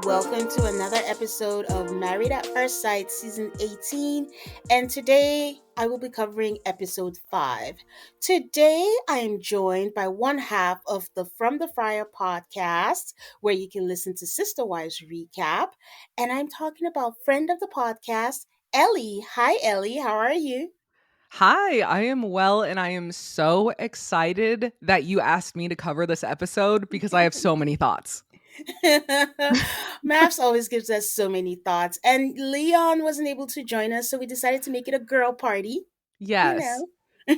welcome to another episode of Married at First Sight, Season 18. And today I will be covering episode 5. Today I am joined by one half of the From the Fryer podcast, where you can listen to Sister Wives recap. And I'm talking about friend of the podcast, Ellie. Hi, Ellie. How are you? Hi, I am well, and I am so excited that you asked me to cover this episode because I have so many thoughts. MAFS always gives us so many thoughts. And Leon wasn't able to join us, so we decided to make it a girl party, you Yes, know.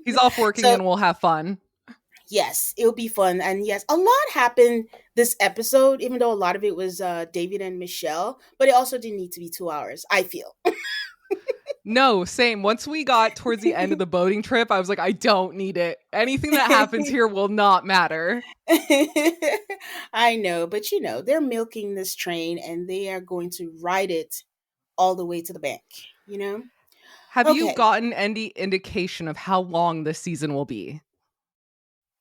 he's off working So, and we'll have fun. yes, it'll be fun. And yes, a lot happened this episode, even though a lot of it was David and Michelle, but it also didn't need to be 2 hours, I feel. No, same. Once we got towards the end of the boating trip, I was like, I don't need it. Anything that happens here will not matter. I know, but they're milking this train and they are going to ride it all the way to the bank, you know? Have you Okay. gotten any indication of how long this season will be?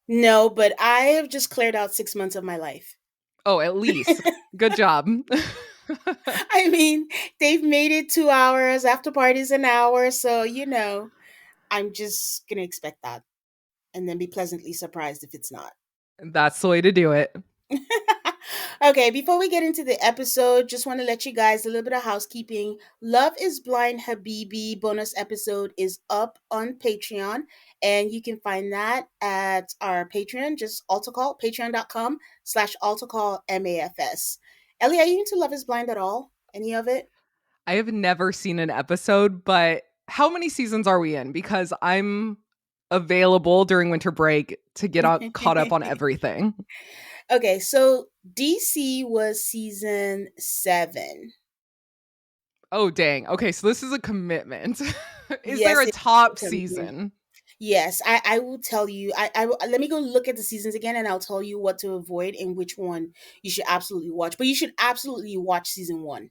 No, but I have just cleared out 6 months of my life. Oh, at least. Good job. I mean, they've made it 2 hours, after parties an hour, so I'm just gonna expect that and then be pleasantly surprised if it's not. That's the way to do it. Okay, before we get into the episode, just want to let you guys a little bit of housekeeping. Love is Blind Habibi bonus episode is up on Patreon, and you can find that at our Patreon, just AltaCall, patreon.com/AltaCall MAFS. Ellie, are you into Love is Blind at all? Any of it? I have never seen an episode, but how many seasons are we in? Because I'm available during winter break to get caught up on everything. Okay, so DC was season 7. Oh, dang. Okay, so this is a commitment. Is there Yes, a it's top a commitment. season? Yes, I will tell you. Let me go look at the seasons again, and I'll tell you what to avoid and which one you should absolutely watch. But you should absolutely watch season 1.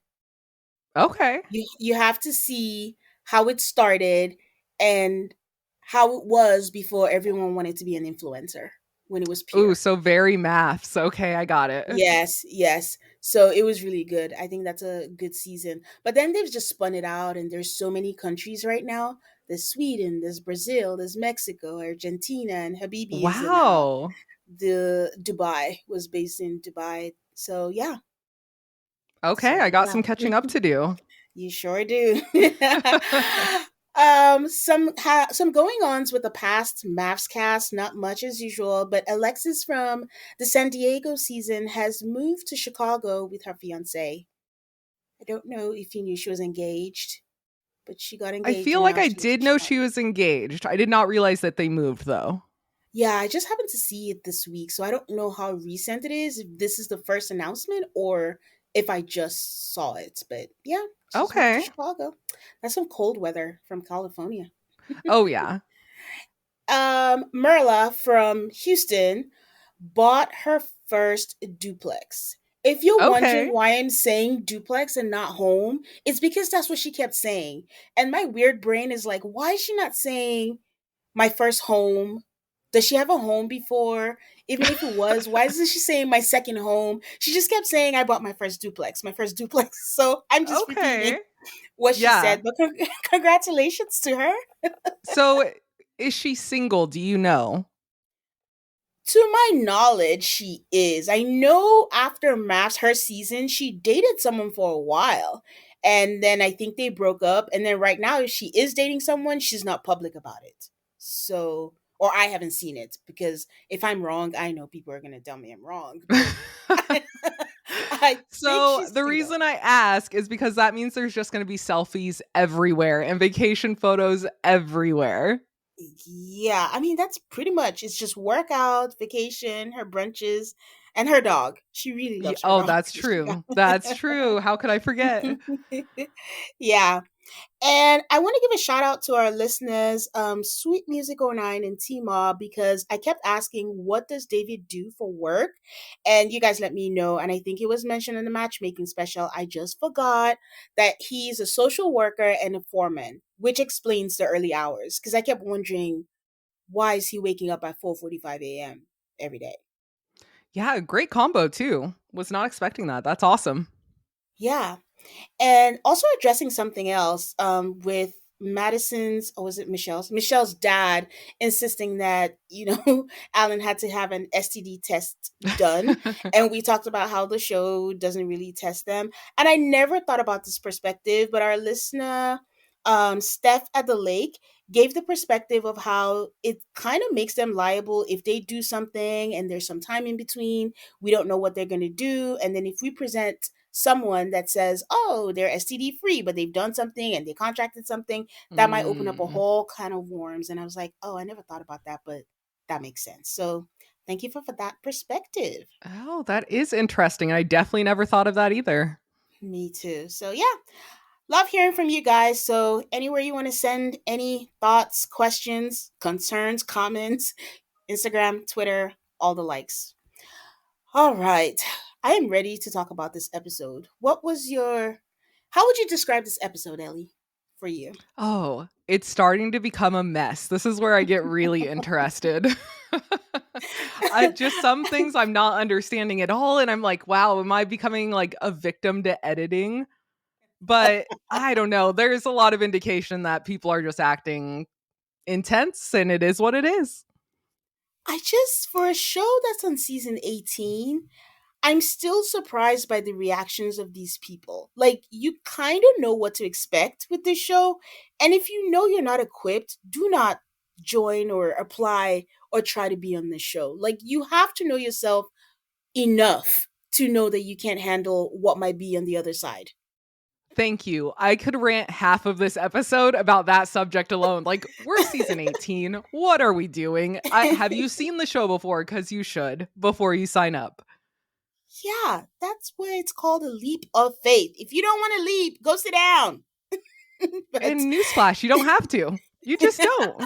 Okay. You have to see how it started and how it was before everyone wanted to be an influencer when it was Ooh, pure. so very maths. Okay, I got it. Yes, yes. So it was really good. I think that's a good season. But then they've just spun it out, and there's so many countries right now. There's Sweden, there's Brazil, there's Mexico, Argentina, and Habibi is in Wow. the Dubai, was based in Dubai. So yeah. Okay, So I got yeah. some catching up to do. You sure do. Some going ons with the past MAFS cast, not much as usual, but Alexis from the San Diego season has moved to Chicago with her fiance. I don't know if you knew she was engaged, but she got I engaged feel and like now I she lives in did know she Chicago. was engaged. I did not realize that they moved, though. Yeah, I just happened to see it this week, so I don't know how recent it is, if this is the first announcement or if I just saw it. But yeah, she's moved to Okay. Chicago. That's some cold weather from California. Oh, yeah. Merla from Houston bought her first duplex. If you're wondering Okay. why I'm saying duplex and not home, it's because that's what she kept saying. And my weird brain is like, why is she not saying my first home? Does she have a home before? Even if it was, why isn't she saying my second home? She just kept saying, I bought my first duplex, my first duplex. So I'm just repeating Okay. what she Yeah. said. But congratulations to her. So is she single? Do you know? To my knowledge, she is. I know after MAFS, her season, she dated someone for a while. And then I think they broke up. And then right now, if she is dating someone, she's not public about it. So, or I haven't seen it because if I'm wrong, I know people are going to tell me I'm wrong. But I think So she's the single. reason I ask is because that means there's just going to be selfies everywhere and vacation photos everywhere. Yeah, I mean, that's pretty much it's just workout, vacation, her brunches, and her dog. She really loves her Oh, dog. that's true. That's true. How could I forget? Yeah. And I want to give a shout out to our listeners, Sweet Music 09 and T Mob, because I kept asking, what does David do for work? And you guys let me know. And I think it was mentioned in the matchmaking special. I just forgot that he's a social worker and a foreman, which explains the early hours. Because I kept wondering, why is he waking up at 4:45 a.m. every day? Yeah, great combo too. Was not expecting that. That's awesome. Yeah. And also addressing something else with Madison's, or was it Michelle's dad insisting that, Alan had to have an STD test done. And we talked about how the show doesn't really test them. And I never thought about this perspective, but our listener, Steph at the Lake, gave the perspective of how it kind of makes them liable if they do something and there's some time in between. We don't know what they're going to do. And then if we present someone that says, oh, they're STD free, but they've done something and they contracted something, that might open up a Mm. whole kind of worms. And I was like, oh, I never thought about that, but that makes sense. So thank you for that perspective. Oh, that is interesting. I definitely never thought of that either. Me too. So yeah, love hearing from you guys. So anywhere you want to send any thoughts, questions, concerns, comments, Instagram, Twitter, all the likes. All right. I am ready to talk about this episode. How would you describe this episode, Ellie, for you? Oh, it's starting to become a mess. This is where I get really interested. I just some things I'm not understanding at all. And I'm like, wow, am I becoming like a victim to editing? But I don't know. There's a lot of indication that people are just acting intense and it is what it is. For a show that's on season 18, I'm still surprised by the reactions of these people. Like, you kind of know what to expect with this show. And if you know you're not equipped, do not join or apply or try to be on this show. Like, you have to know yourself enough to know that you can't handle what might be on the other side. Thank you. I could rant half of this episode about that subject alone. Like, we're season 18. What are we doing? Have you seen the show before? Because you should before you sign up. Yeah, that's why it's called a leap of faith. If you don't want to leap, go sit down. But And newsflash, you don't have to. You just don't.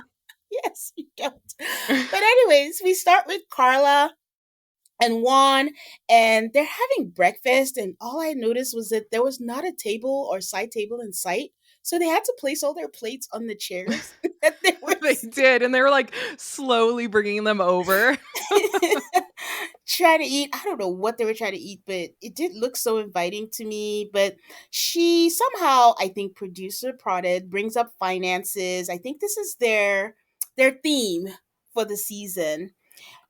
yes, you don't. But anyways, we start with Carla and Juan, and they're having breakfast. And all I noticed was that there was not a table or side table in sight. So they had to place all their plates on the chairs that they were They did. And they were like slowly bringing them over. trying to eat. I don't know what they were trying to eat, but it did look so inviting to me. But she somehow, I think, producer prodded, brings up finances. I think this is their theme for the season.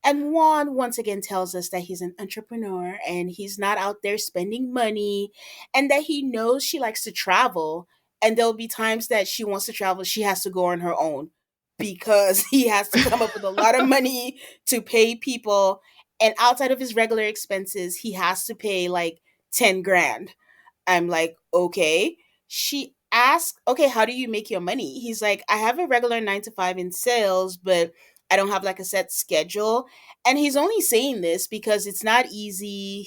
And Juan once again tells us that he's an entrepreneur and he's not out there spending money, and that he knows she likes to travel. And there'll be times that she wants to travel, she has to go on her own because he has to come up with a lot of money to pay people. And outside of his regular expenses, he has to pay like 10 grand. I'm like, okay. She asked, okay, how do you make your money? He's like, I have a regular 9 to 5 in sales, but I don't have like a set schedule. And he's only saying this because it's not easy.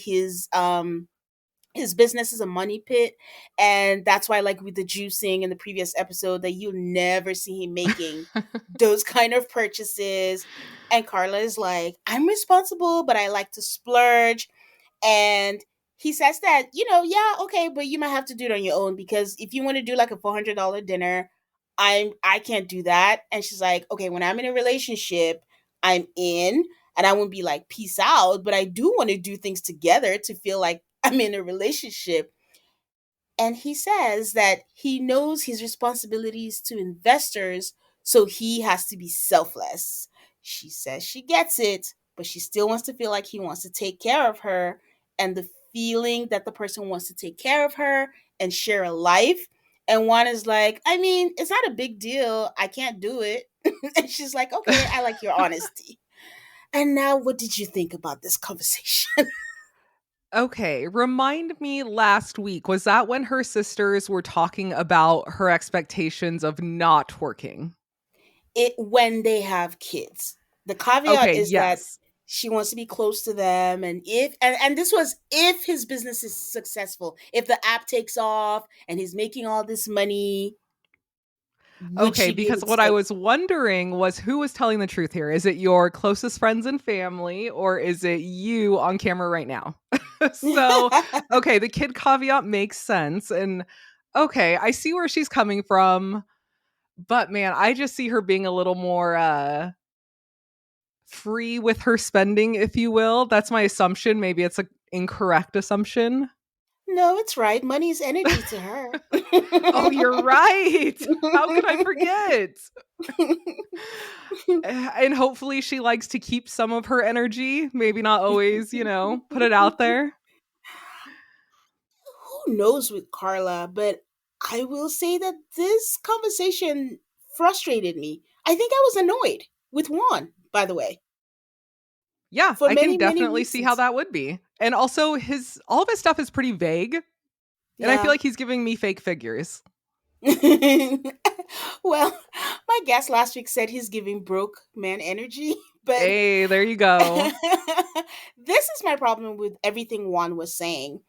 His business is a money pit, and that's why, like with the juicing in the previous episode, that you'll never see him making those kind of purchases. And Carla is like, I'm responsible, but I like to splurge. And he says that, yeah, okay, but you might have to do it on your own, because if you want to do like a $400 dinner, I can't do that. And she's like, okay, when I'm in a relationship, I'm in, and I won't be like peace out, but I do want to do things together to feel like I'm in a relationship. And he says that he knows his responsibilities to investors, so he has to be selfless. She says she gets it, but she still wants to feel like he wants to take care of her. And the feeling that the person wants to take care of her and share a life. And Juan is like, I mean, it's not a big deal. I can't do it. And she's like, okay, I like your honesty. And now, what did you think about this conversation? Okay, remind me last week, was that when her sisters were talking about her expectations of not working? It when they have kids. The caveat Okay, is that yes. she wants to be close to them, and and this was if his business is successful, if the app takes off and he's making all this money, would Okay, she be because able to what I stay? was wondering was who was telling the truth here? Is it your closest friends and family, or is it you on camera right now? So, okay, the kid caveat makes sense. And okay, I see where she's coming from. But man, I just see her being a little more free with her spending, if you will. That's my assumption. Maybe it's incorrect assumption? No, it's right. Money is energy to her. Oh, you're right. How could I forget? And hopefully she likes to keep some of her energy, maybe not always, put it out there. Who knows with Carla, but I will say that this conversation frustrated me. I think I was annoyed with Juan, by the way, Yeah, for I can many, many definitely see how reasons. that would be. And also his all of his stuff is pretty vague, and I feel Yeah. like he's giving me fake figures. Well, my guest last week said he's giving broke man energy, but Hey, there you go. this is my problem with everything Juan was saying.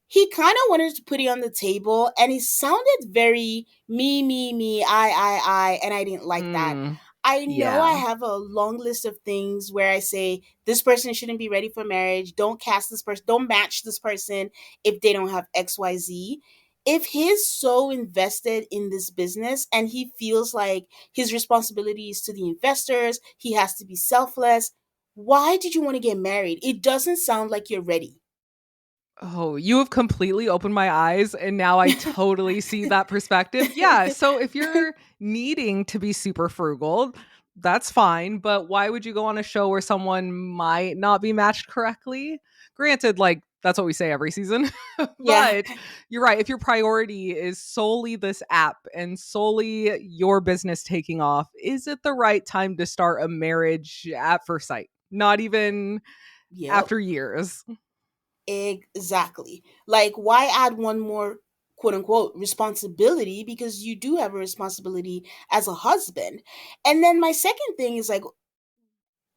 He kind of wanted to put it on the table, and he sounded very me, I, and I didn't like that. Mm, I know I yeah. have a long list of things where I say this person shouldn't be ready for marriage, don't cast this person, don't match this person if they don't have XYZ. If he's so invested in this business and he feels like his responsibility is to the investors, he has to be selfless, why did you want to get married? It doesn't sound like you're ready. Oh, you have completely opened my eyes, and now I totally see that perspective. Yeah, so if you're needing to be super frugal, that's fine, but why would you go on a show where someone might not be matched correctly? Granted, like, that's what we say every season, Yeah. but you're right. If your priority is solely this app and solely your business taking off, is it the right time to start a marriage at first sight? Not even Yep. after years. Exactly. Like, why add one more quote unquote responsibility? Because you do have a responsibility as a husband. And then my second thing is like,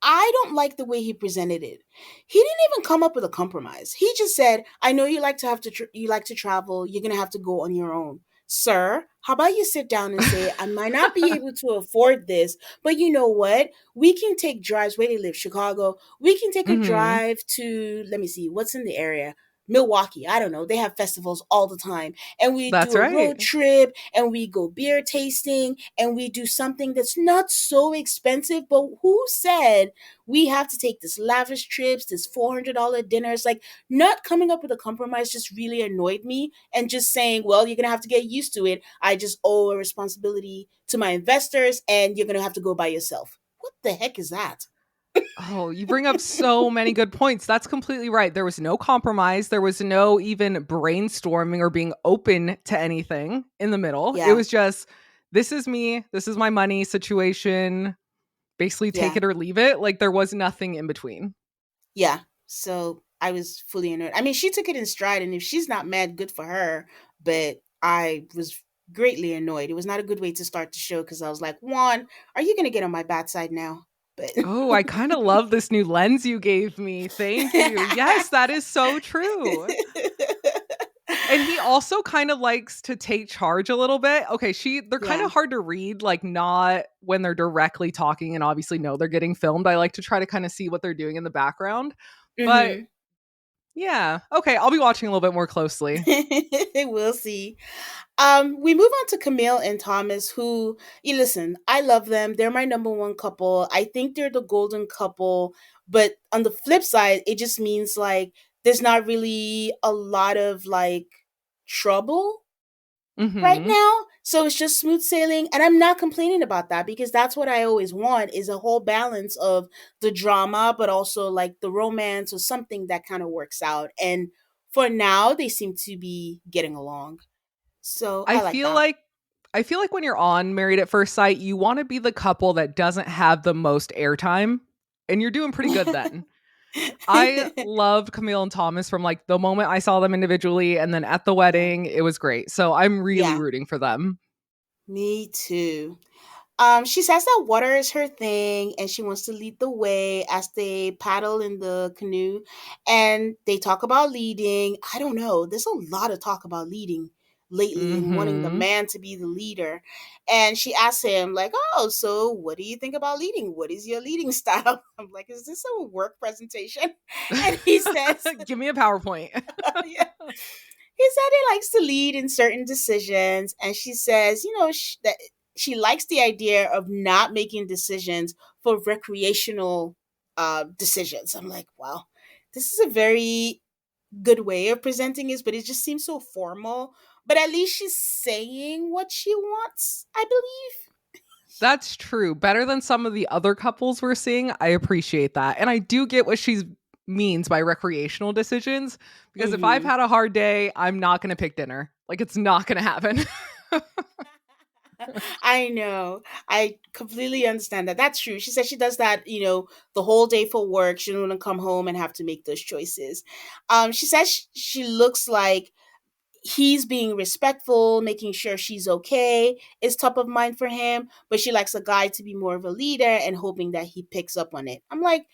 I don't like the way he presented it. He didn't even come up with a compromise. He just said, "I know you like to you like to travel. You're gonna have to go on your own, sir. How about you sit down and say, I might not be able to afford this, but you know what? We can take drives. Where they live, Chicago. We can take a Mhm. drive to let me see what's in the area." Milwaukee, I don't know. They have festivals all the time. And we That's do a right. road trip and we go beer tasting and we do something that's not so expensive. But who said we have to take this lavish trips, this $400 dinners? Like, not coming up with a compromise just really annoyed me. And just saying, well, you're going to have to get used to it. I just owe a responsibility to my investors and you're going to have to go by yourself. What the heck is that? Oh, you bring up so many good points. That's completely right. There was no compromise. There was no even brainstorming or being open to anything in the middle. It Yeah, was just, this is me. This is my money situation. Basically, take yeah, it or leave it. Like there was nothing in between. yeah. So I was fully annoyed. I mean, she took it in stride, and if she's not mad, good for her. But I was greatly annoyed. It was not a good way to start the show because I was like, Juan, are you going to get on my bad side now? But Oh, I kind of love this new lens you gave me. Thank you. Yes, that is so true. And he also kind of likes to take charge a little bit. Okay, they're kind yeah. of hard to read, like not when they're directly talking and obviously know they're getting filmed. I like to try to kind of see what they're doing in the background. But Mm-hmm. yeah, okay, I'll be watching a little bit more closely. We'll see. We move on to Camille and Thomas, who, you listen, I love them. They're my number one couple. I think they're the golden couple. But on the flip side, it just means like there's not really a lot of like trouble right Mhm. now. So it's just smooth sailing. And I'm not complaining about that because that's what I always want is a whole balance of the drama, but also like the romance or something that kind of works out. And for now, they seem to be getting along. So I I like feel that. like I feel like when you're on Married at First Sight, you want to be the couple that doesn't have the most airtime, and you're doing pretty good then. I loved Camille and Thomas from like the moment I saw them individually and then at the Yeah. wedding, it was great. So I'm really Yeah. rooting for them. Me too. She says that water is her thing and she wants to lead the way as they paddle in the canoe and they talk about leading. I don't know. There's a lot of talk about leading lately and wanting the Mhm. man to be the leader. And she asks him, like, oh, so what do you think about leading? What is your leading style? I'm like, is this a work presentation? And he says, Give me a PowerPoint. yeah. He said he likes to lead in certain decisions, and she says, that she likes the idea of not making decisions for recreational decisions. I'm like, wow, this is a very good way of presenting it, but it just seems so formal. But at least she's saying what she wants, I believe. That's true. Better than some of the other couples we're seeing. I appreciate that. And I do get what she means by recreational decisions because if I've Hmm. had a hard day, I'm not going to pick dinner. Like it's not going to happen. I know. I completely understand that. That's true. She said she does that, the whole day for work. She doesn't want to come home and have to make those choices. She says she looks like he's being respectful, making sure she's okay is top of mind for him, but she likes a guy to be more of a leader and hoping that he picks up on it. I'm like,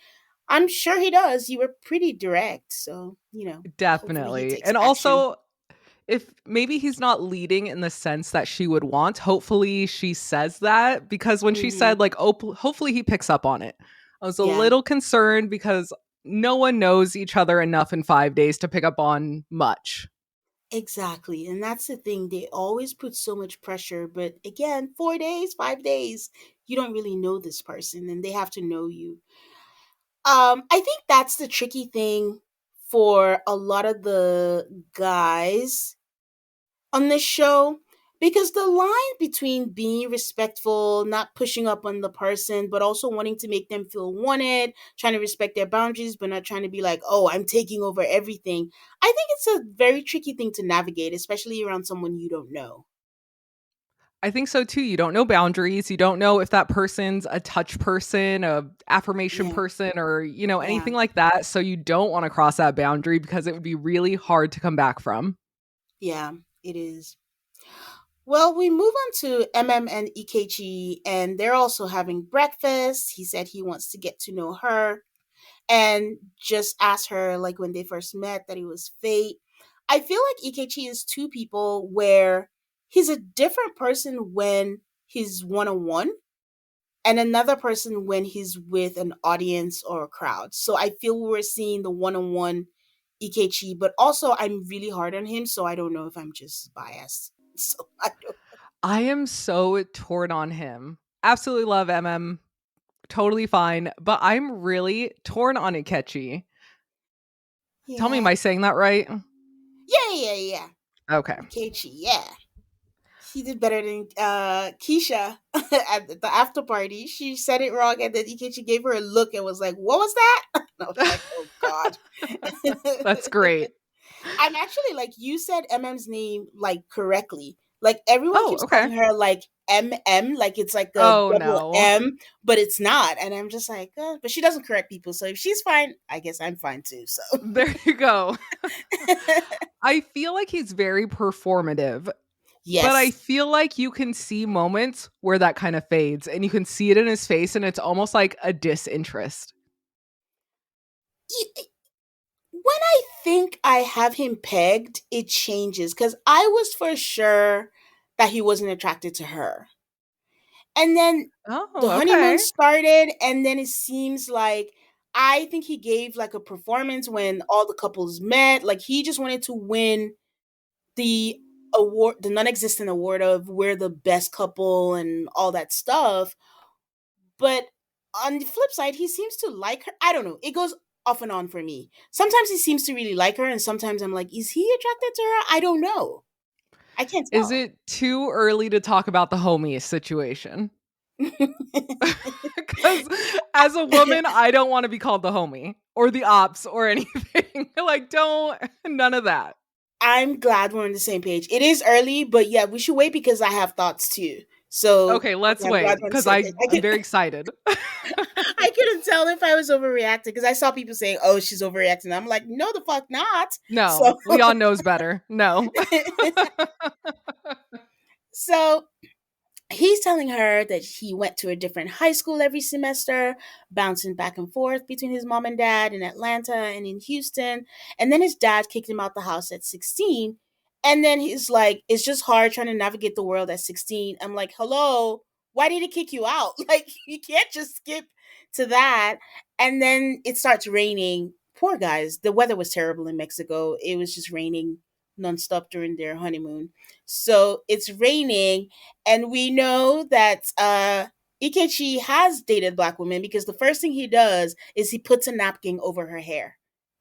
I'm sure he does. You were pretty direct, so, hopefully he Definitely. takes And action. also, if maybe he's not leading in the sense that she would want, hopefully she says that because when she Hmm. said, like, oh, hopefully he picks up on it, I was a Yeah. little concerned because no one knows each other enough in 5 days to pick up on much. Exactly. And that's the thing. They always put so much pressure. But again, 4 days, 5 days, you don't really know this person and they have to know you. I think that's the tricky thing for a lot of the guys on this show because the line between being respectful, not pushing up on the person, but also wanting to make them feel wanted, trying to respect their boundaries, but not trying to be like, oh, I'm taking over everything. I think it's a very tricky thing to navigate, especially around someone you don't know. I think so too. You don't know boundaries. You don't know if that person's a touch person, a affirmation Yeah, person, or, yeah, anything like that. So you don't want to cross that boundary because it would be really hard to come back from. yeah, it is. Well, we move on to MM and Ikechi, and they're also having breakfast. He said he wants to get to know her and just asked her like when they first met that it was fate. I feel like Ikechi is two people where he's a different person when he's one on one and another person when he's with an audience or a crowd. So I feel we're seeing the one on one Ikechi, but also I'm really hard on him, so I don't know if I'm just biased. So I don't. I am so torn on him. Absolutely love MM. Totally fine. But I'm really torn on Ikechi. Tell me, am Yeah, I saying that right? yeah, yeah, yeah. Okay. Ikechi, yeah. He did better than Keisha at the after party. She said it wrong, and then Ikechi gave her a look and was like, "What was that?" And I was like, "Oh God." That's great. I'm actually like you said MM's name like correctly. Like everyone Oh, keeps okay. calling her like MM, like it's like a Oh, double no. M, but it's not. And I'm just like, but she doesn't correct people. So if she's fine, I guess I'm fine too. So There you go. I feel like he's very performative, but I yes, feel like you can see moments where that kind of fades and you can see it in his face and it's almost like a disinterest. when I think I have him pegged, it changes because I was for sure that he wasn't attracted to her. And then the Oh, honeymoon okay. started, and then it seems like I think he gave like a performance when all the couples met. Like he just wanted to win the award, the non existent award of we're the best couple and all that stuff. But on the flip side, he seems to like her. I don't know. It goes off and on for me. Sometimes he seems to really like her, and sometimes I'm like, is he attracted to her? I don't know. I can't Is tell. it too early to talk about the homie situation? Because as a woman, I don't want to be called the homie or the ops or anything. Like, don't, none of that. I'm glad we're on the same page. It is early, but yeah, we should wait because I have thoughts too. So Okay, let's okay, I'm glad wait we're on the because same page. I'm very excited. I couldn't tell if I was overreacting because I saw people saying, "Oh, she's overreacting." I'm like, "No, the fuck not." So, No, Leon knows better. No. so he's telling her that he went to a different high school every semester, bouncing back and forth between his mom and dad in Atlanta and in Houston. And then his dad kicked him out the house at 16. And then he's like, it's just hard trying to navigate the world at 16. I'm like, hello, why did he kick you out? Like, you can't just skip to that. And then it starts raining. Poor guys. The weather was terrible in Mexico. It was just raining nonstop during their honeymoon. So it's raining and we know that Ikechi has dated black women because the first thing he does is he puts a napkin over her hair.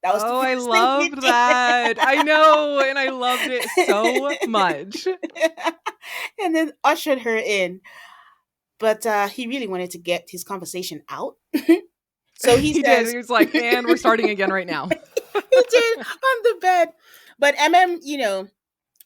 That was the Oh, I first thing he loved did. that. I know, and I loved it so much. And then ushered her in. But he really wanted to get his conversation out. So he He did. says, He was like, "And we're starting again right now." he did on the bed. But MM,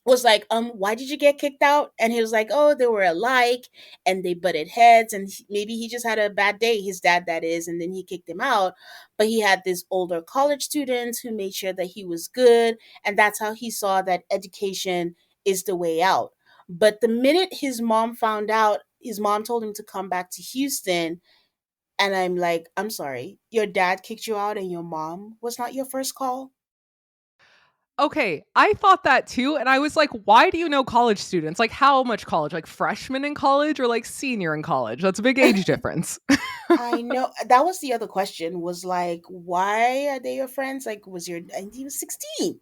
was like, why did you get kicked out? And he was like, oh, they were alike and they butted heads. And maybe he just had a bad day, his dad, that is. And then he kicked him out. But he had this older college student who made sure that he was good. And that's how he saw that education is the way out. But the minute his mom found out, his mom told him to come back to Houston. And I'm like, I'm sorry, your dad kicked you out and your mom was not your first call? Okay, I thought that too, and I was like, "Why do you know college students? Like, how much college? Like, freshman in college or, like, senior in college? That's a big age difference." I know that was the other question was like, why are they your friends? Like, and he was 16.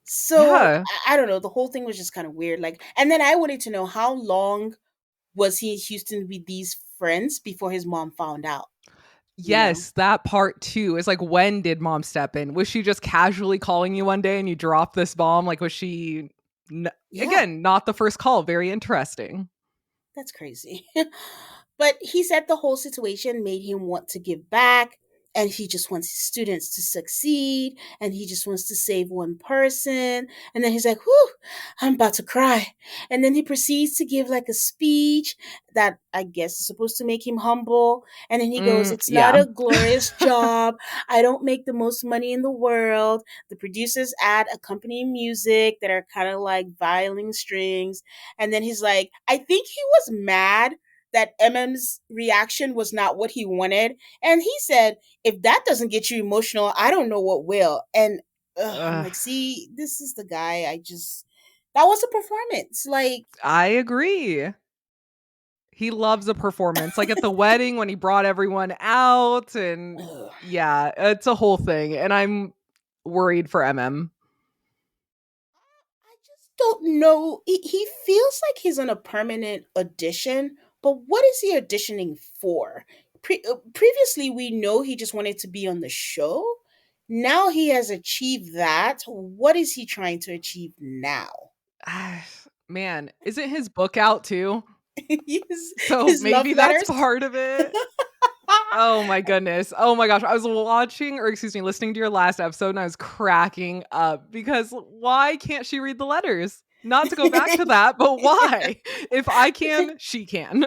So Yeah. I don't know. The whole thing was just kind of weird. Like, and then I wanted to know how long was he in Houston with these friends before his mom found out, you know? Yes, that part too is like, when did mom step in? Was she just casually calling you one day and you dropped this bomb? Like, was she n Yeah, again, not the first call, very interesting. that's crazy. But he said the whole situation made him want to give back, and he just wants his students to succeed, and he just wants to save one person. And then he's like, whew, I'm about to cry. And then he proceeds to give like a speech that I guess is supposed to make him humble. And then he goes, it's not Yeah. a glorious job. I don't make the most money in the world. The producers add accompanying music that are kind of like violin strings. And then he's like, I think he was mad that MM's reaction was not what he wanted. And he said, if that doesn't get you emotional, I don't know what will. And I'm Ugh, like, see, this is the guy that was a performance. Like, I agree. He loves a performance, like, at the wedding when he brought everyone out and ugh. yeah, it's a whole thing, and I'm worried for MM. I just don't know. He feels like he's on a permanent audition, but what is he auditioning for? Previously, we know he just wanted to be on the show. Now he has achieved that. What is he trying to achieve now? Man, isn't his book out too? his, So his love maybe that's letters. part of it. Oh my goodness. Oh my gosh. I was watching or excuse me, listening to your last episode and I was cracking up because why can't she read the letters? Not to go back to that, but why? If I can, she can.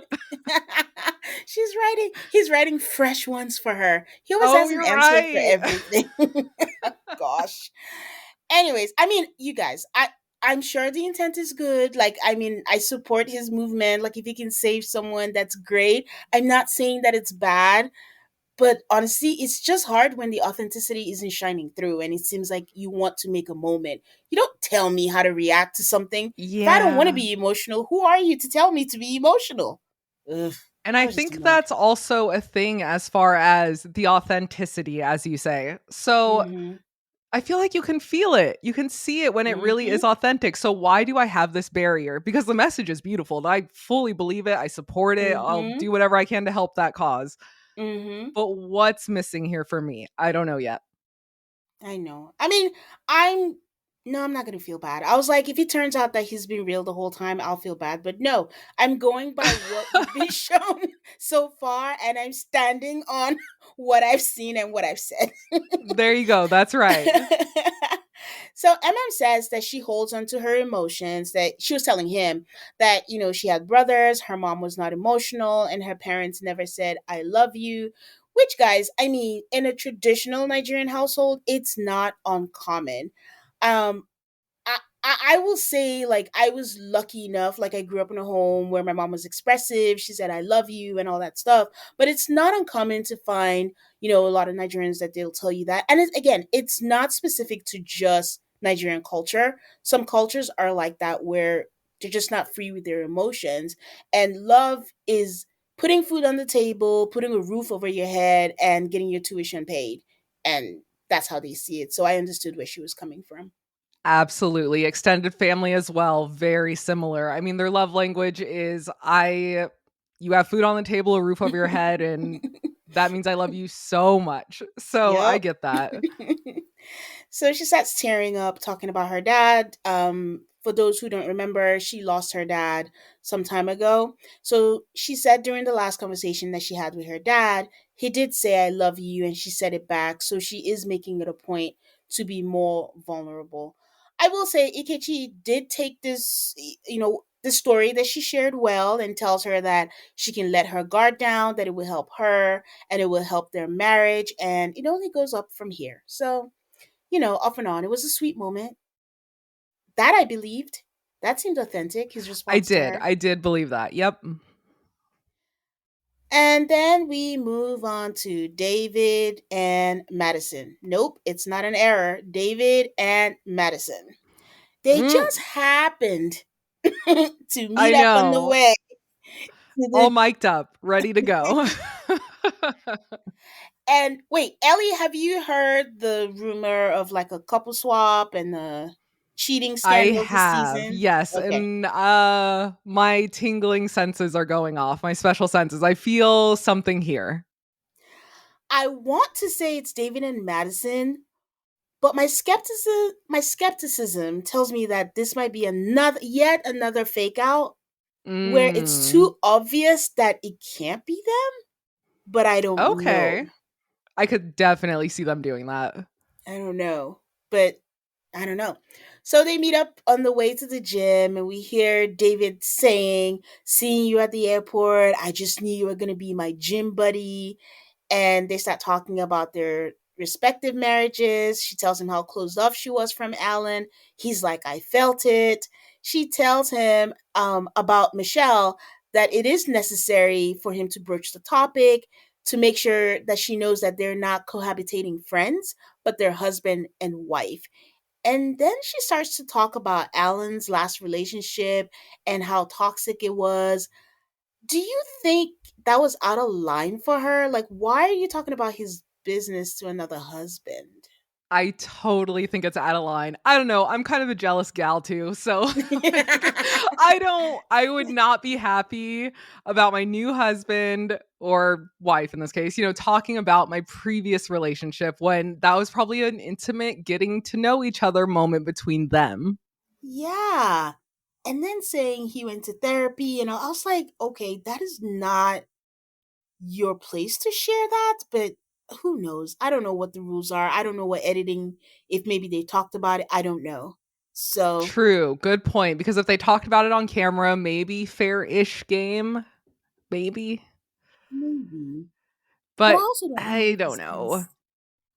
He's writing fresh ones for her. He always Oh, has an you're answer for right. everything. Gosh. Anyways, I mean, you guys, I'm sure the intent is good. Like, I mean, I support his movement. Like, if he can save someone, that's great. I'm not saying that it's bad, but honestly, it's just hard when the authenticity isn't shining through and it seems like you want to make a moment. You don't tell me how to react to something. If I don't want to Yeah. be emotional, who are you to tell me to be emotional? Ugh, And I I was just think annoyed. that's also a thing as far as the authenticity, as you say. So Mm-hmm. I feel like you can feel it. You can see it when it really Mm-hmm. is authentic. So why do I have this barrier? Because the message is beautiful. I fully believe it. I support it. I'll Mm-hmm. do whatever I can to help that cause. Mm-hmm. But what's missing here for me? I don't know yet. I know. I mean, I'm no, I'm not gonna feel bad. I was like, if it turns out that he's been real the whole time, I'll feel bad. But no, I'm going by what we've been shown so far, and I'm standing on what I've seen and what I've said. There you go. That's right. So MM says that she holds on to her emotions, that she was telling him that, she had brothers, her mom was not emotional, and her parents never said, I love you. Which, guys, I mean, in a traditional Nigerian household, it's not uncommon. Um, I will say, like, I was lucky enough, like, I grew up in a home where my mom was expressive. She said, I love you, and all that stuff. But it's not uncommon to find, a lot of Nigerians that they'll tell you that. And again, it's not specific to just Nigerian culture. Some cultures are like that where they're just not free with their emotions. And love is putting food on the table, putting a roof over your head, and getting your tuition paid. And that's how they see it. So I understood where she was coming from. Absolutely. Extended family as well. Very similar. I mean, their love language is you have food on the table, a roof over your head, and that means I love you so much. So I Yep. get that. So she starts tearing up, talking about her dad. For those who don't remember, she lost her dad some time ago. So she said during the last conversation that she had with her dad, he did say, I love you, and she said it back. So she is making it a point to be more vulnerable. I will say Ikechi did take this, this story that she shared well and tells her that she can let her guard down, that it will help her and it will help their marriage. And it only goes up from here. So off and on. It was a sweet moment. That I believed. That seemed authentic, his I response to did. her. I did believe that. Yep. And then we move on to David and Madison. Nope, it's not an error. David and Madison. They just Mm, happened to I meet up on the know. way to All the. mic'd up, ready to go. And wait, Ellie, have you heard the rumor of like a couple swap and the cheating I scandals this have, season? yes, Okay. and, my tingling senses are going off, my special senses. I feel something here. I want to say it's David and Madison, but my skepticism tells me that this might be yet another fake out where it's Mm, too obvious that it can't be them, but I don't know. okay. I could definitely see them doing that. I don't know. But I don't know. So they meet up on the way to the gym, and we hear David saying, Seeing you at the airport, I just knew you were going to be my gym buddy. And they start talking about their respective marriages. She tells him how closed off she was from Alan. He's like, I felt it. She tells him about Michelle that it is necessary for him to broach the topic to make sure that she knows that they're not cohabitating friends, but they're husband and wife. And then she starts to talk about Alan's last relationship and how toxic it was. Do you think that was out of line for her? Like, why are you talking about his business to another husband? I totally think it's out of line. I don't know, I'm kind of a jealous gal too, so, like, I would not be happy about my new husband or wife in this case, talking about my previous relationship when that was probably an intimate getting to know each other moment between them. Yeah. And then saying he went to therapy, and I was like, okay, that is not your place to share that, but who knows? I don't know what the rules are. I don't know what editing, if maybe they talked about it. I don't know. So True, good point, because if they talked about it on camera, maybe fair-ish game, maybe, maybe. But I but also don't know I if don't this know. cast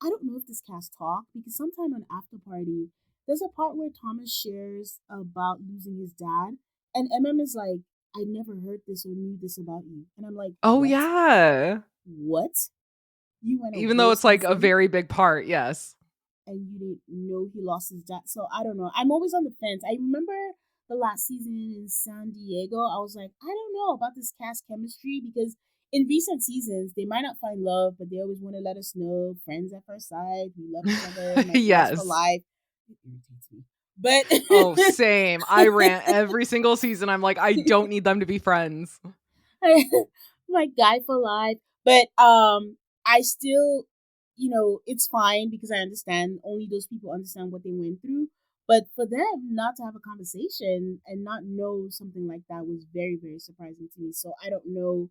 I don't know if this cast talk because sometime on After Party, there's a part where Thomas shares about losing his dad, and MM is like, "I never heard this or knew this about you," and I'm like, Oh, "What? yeah. What? You went Even though away it's, like, a season very big part, yes. and you didn't know he lost his dad?" So I don't know. I'm always on the fence. I remember the last season in San Diego. I was like, I don't know about this cast chemistry because in recent seasons they might not find love, but they always want to let us know friends at first sight. We love each other, my guys for Yes. life. It irritates me, but Oh, same. I rant every single season. I'm like, I don't need them to be friends. my guy for life. But I still, it's fine because I understand only those people understand what they went through. But for them not to have a conversation and not know something like that was very, very surprising to me. So I don't know.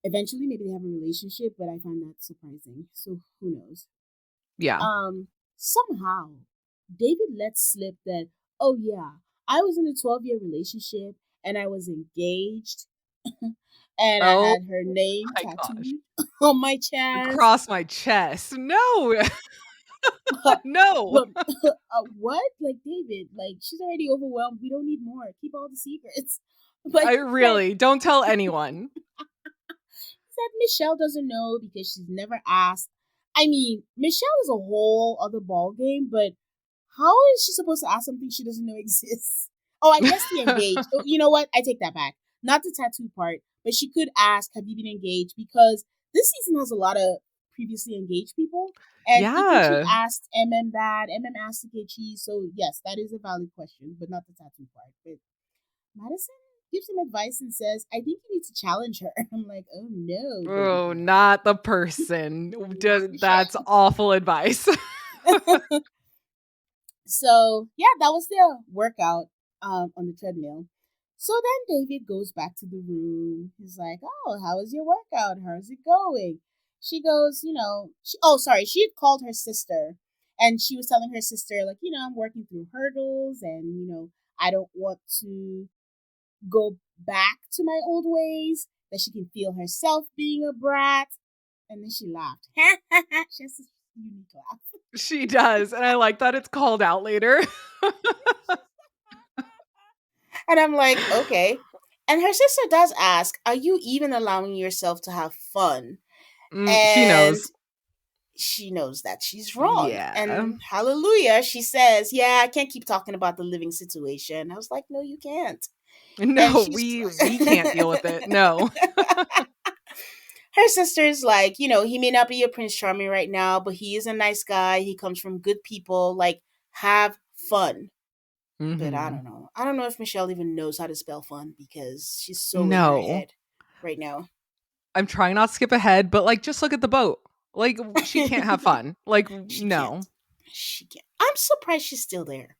Eventually, maybe they have a relationship, but I find that surprising. So who knows? Yeah. Somehow, David lets slip that, oh yeah, I was in a 12-year relationship and I was engaged and I Oh had her name my gosh. tattooed on my chest. Across my chest. No. No. but what? Like David, like she's already overwhelmed. We don't need more. Keep all the secrets. But I really don't tell anyone. he said Michelle doesn't know because she's never asked. I mean, Michelle is a whole other ball game, but how is she supposed to ask something she doesn't know exists? Oh, I guess the engaged. Oh, you know what? I take that back. Not the tattoo part, but she could ask, "Have you been engaged?" Because this season has a lot of previously engaged people, and Ikechi Yeah. asked MM that. MM asked Ikechi, so yes, that is a valid question, but not the tattoo part. But Madison gives him advice and says, "I think you need to challenge her." I'm like, "Oh no, baby Oh, girl, not the person. not Michelle." That's awful advice. So yeah, that was their workout on the treadmill. So then David goes back to the room. He's like, "Oh, how was your workout? How's it going?" She goes, oh, sorry, she had called her sister, and she was telling her sister, like, I'm working through hurdles, and I don't want to go back to my old ways. That she can feel herself being a brat, and then she laughed. She has this unique laugh. She does, and I like that it's called out later. And I'm like, okay. And her sister does ask, are you even allowing yourself to have fun? She And knows. she knows that she's wrong. Yeah. And hallelujah, she says, yeah, I can't keep talking about the living situation. I was like, no, you can't. And No, she's we can't deal with it. No. her sister's like, he may not be a Prince Charming right now, but he is a nice guy. He comes from good people. Like, have fun. But I Mhm. don't know. I don't know if Michelle even knows how to spell fun because she's so in her No. head right now. I'm trying not to skip ahead, but, like, just look at the boat. Like, she can't have fun. Like, She can't. no. She can't. I'm surprised she's still there.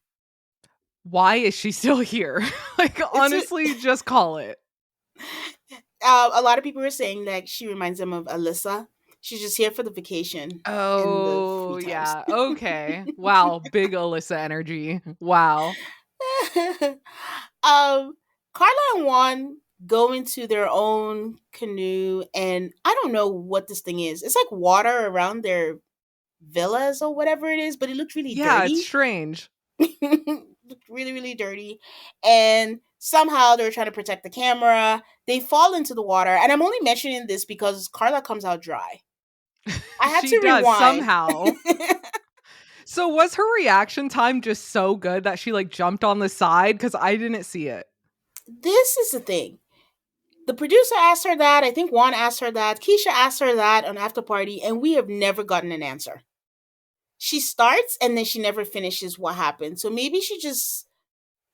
Why is she still here? Like, It's a, honestly, just call it. a lot of people are saying that she reminds them of Alyssa. She's just here for the vacation and the Oh, free times. yeah. Okay. Wow, big Alyssa energy. Wow. Carla and Juan go into their own canoe, and I don't know what this thing is. It's like water around their villas or whatever it is, but it looked really Yeah, it's dirty. strange. Looked really, really dirty. And somehow they're trying to protect the camera. They fall into the water. And I'm only mentioning this because Carla comes out dry. I had She to does rewind. somehow. So was her reaction time just so good that she, like, jumped on the side? Because I didn't see it. This is the thing. The producer asked her that. I think Juan asked her that. Keisha asked her that on After Party, and we have never gotten an answer. She starts and then she never finishes what happened. So maybe she just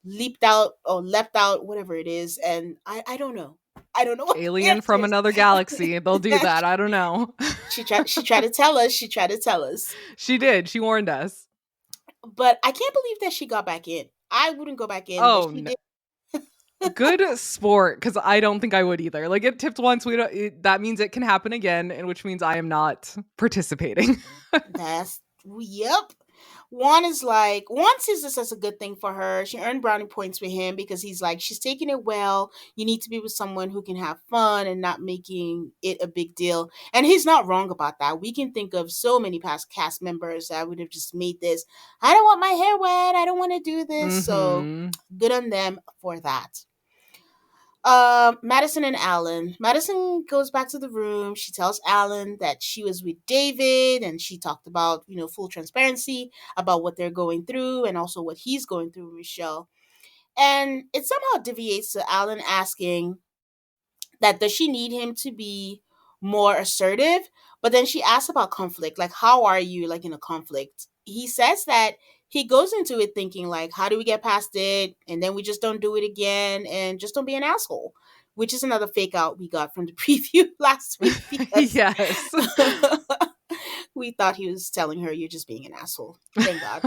leaped out or leapt out, whatever it is, and I don't know. I don't know what the Alien answer from is. another galaxy. They'll do that. I don't know. She tried to tell us. She tried to tell us, She did. She warned us. but I can't believe that she got back in. I wouldn't go back in, but Oh, she no. did. Good sport, because I don't think I would either. Like, it tipped once, that means it can happen again, and which means I am not participating. That's yep. Juan sees this as a good thing for her. She earned brownie points with him because he's like, she's taking it well. You need to be with someone who can have fun and not making it a big deal. And he's not wrong about that. We can think of so many past cast members that would have just made this. I don't want my hair wet. I don't want to do this. So Mhm. good on them for that. Madison and Alan. Madison goes back to the room. She tells Alan that she was with David and she talked about, full transparency about what they're going through and also what he's going through with Michelle. And it somehow deviates to Alan asking that does she need him to be more assertive? But then she asks about conflict, like how are you like in a conflict? He says that he goes into it thinking like how do we get past it and then we just don't do it again and just don't be an asshole, which is another fake out we got from the preview last week because Yes. we thought he was telling her you're just being an asshole. Thank God.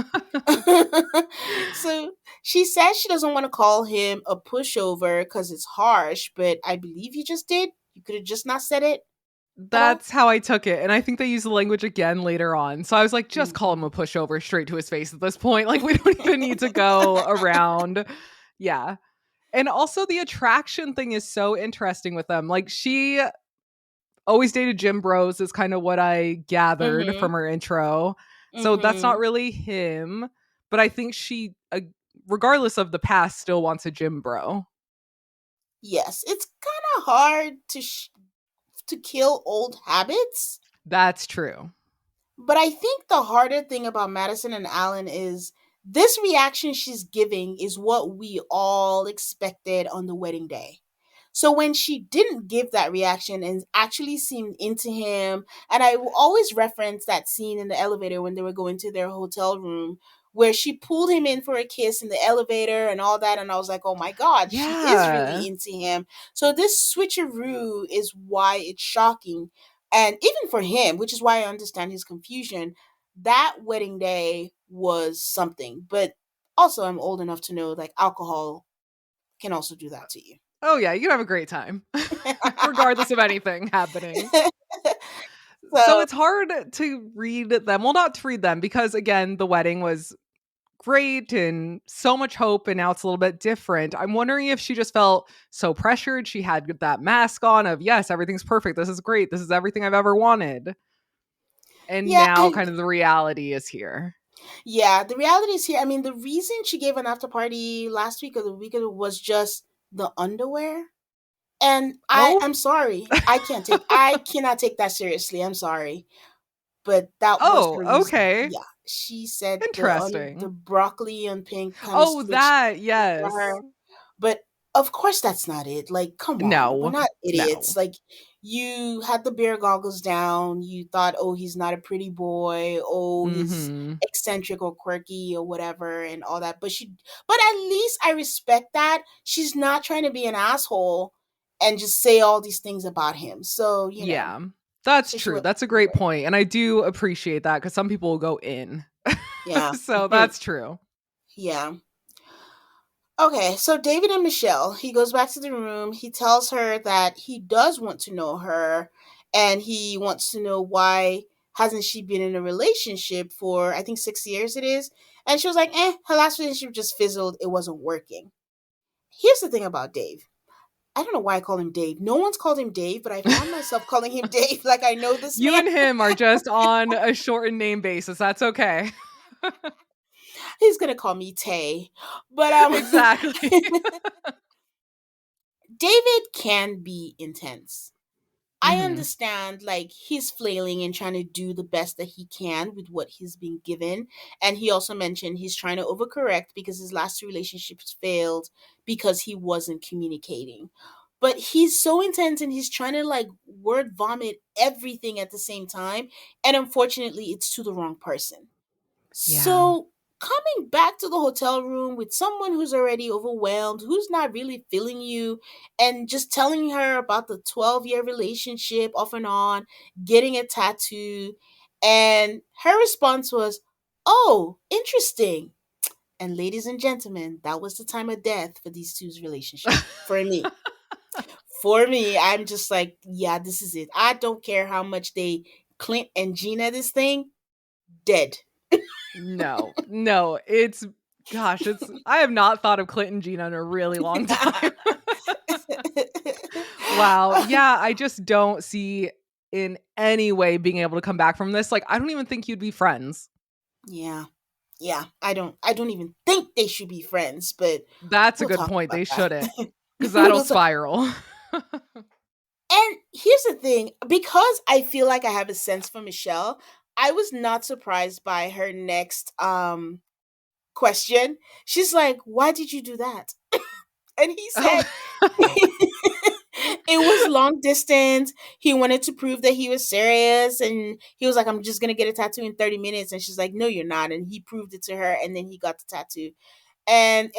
So she says she doesn't want to call him a pushover because it's harsh, but I believe you just did. You could have just not said it at all. That's how I took it, and I think they use the language again later on. So I was like, just call him Mhm. a pushover straight to his face at this point. Like, we don't even need to go around. Yeah. And also the attraction thing is so interesting with them. Like, she always dated gym bros is kind of what I gathered from Mhm. her intro. So that's not Mhm. really him, but I think she regardless of the past still wants a gym bro. Yes, it's kind of hard to kill old habits. That's true. But I think the harder thing about Madison and Alan is this reaction she's giving is what we all expected on the wedding day. So when she didn't give that reaction and actually seemed into him, and I will always reference that scene in the elevator when they were going to their hotel room where she pulled him in for a kiss in the elevator and all that, and I was like, oh my god, she is really Yeah. into him. So this switcheroo is why it's shocking, and even for him, which is why I understand his confusion. that wedding day was something. But also, I'm old enough to know like alcohol can also do that to you. Oh, yeah, you can have a great time regardless of anything happening. So So it's hard to read them. Well, not to read them because, again, the wedding was great and so much hope, and now it's a little bit different. I'm wondering if she just felt so pressured. She had that mask on of, yes, everything's perfect. This is great. This is everything I've ever wanted. And yeah, now kind of the reality is here. yeah, the reality is here. I mean, the reason she gave an after party last week or the week ago was just the underwear. And Oh, I'm sorry. I cannot take that seriously. I'm sorry. But that was oh, her reason. okay. Yeah. She said the Interesting. broccoli and pink kind of Oh, switched that, for her. yes. But of course that's not it. Like, come on. We're No, not idiots. no. Like, you had the bear goggles down. You thought, oh, he's not a pretty boy. Oh, he's Hmm. eccentric or quirky or whatever and all that. But at least I respect that. She's not trying to be an asshole and just say all these things about him. So, Yeah, that's say she true. was, That's a great point, and I do appreciate that because some people will go in. yeah. So that's true. Yeah. Okay, so David and Michelle, he goes back to the room. He tells her that he does want to know her and he wants to know why hasn't she been in a relationship for I think 6 years it is. And she was like, her last relationship just fizzled. It wasn't working. Here's the thing about Dave. I don't know why I call him Dave. No one's called him Dave, but I found myself calling him Dave like I know this You man. and him are just on a shortened name basis. That's okay. He's gonna call me Tay. But Exactly. David can be intense. I Mhm. understand like he's flailing and trying to do the best that he can with what he's been given. And he also mentioned he's trying to overcorrect because his last two relationships failed because he wasn't communicating. But he's so intense and he's trying to like word vomit everything at the same time. And unfortunately, it's to the wrong person. Yeah. So, coming back to the hotel room with someone who's already overwhelmed, who's not really feeling you, and just telling her about the 12-year relationship off and on, getting a tattoo, and her response was, "Oh, interesting." And ladies and gentlemen, that was the time of death for these two's relationship. For me. For me, I'm just like, yeah, this is it. I don't care how much they Clint and Gina this thing, dead. No, no, it's gosh, it's I have not thought of Clinton Gina in a really long time. Wow. Yeah, I just don't see in any way being able to come back from this. Like, I don't even think you'd be friends. Yeah. Yeah. I don't even think they should be friends, but That's a we'll good talk point. about They shouldn't, that. because that'll We'll talk. spiral. And here's the thing, because I feel like I have a sense for Michelle, I was not surprised by her next question. She's like, "Why did you do that?" And he Oh. said it was long distance. He wanted to prove that he was serious and he was like, "I'm just going to get a tattoo in 30 minutes." And she's like, "No, you're not." And he proved it to her and then he got the tattoo. And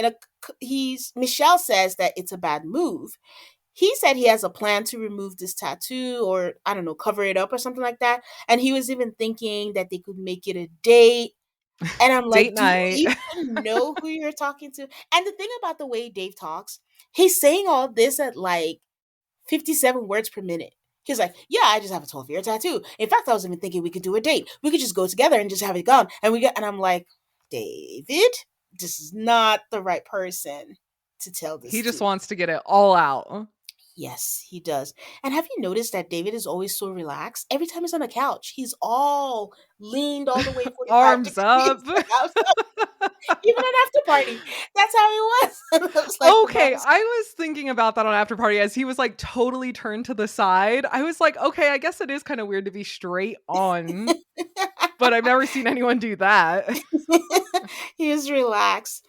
he's Michelle says that it's a bad move. He said he has a plan to remove this tattoo or I don't know, cover it up or something like that. And he was even thinking that they could make it a date. And I'm Date like, do you night. even know who you're talking to? And the thing about the way Dave talks, he's saying all this at like 57 words per minute. He's like, yeah, I just have a 12-year tattoo. In fact, I was even thinking we could do a date. We could just go together and just have it gone. And I'm like, David, this is not the right person to tell He this just to. wants to get it all out. Yes, he does. And have you noticed that David is always so relaxed? Every time he's on the couch, he's all leaned all the way 45 Arms degrees up. out. Even an after party. That's how he was. I was like, the man Okay, is I was thinking about that on after party as he was like totally turned to the side. I was like, okay, I guess it is kind of weird to be straight on, but I've never seen anyone do that. he was relaxed.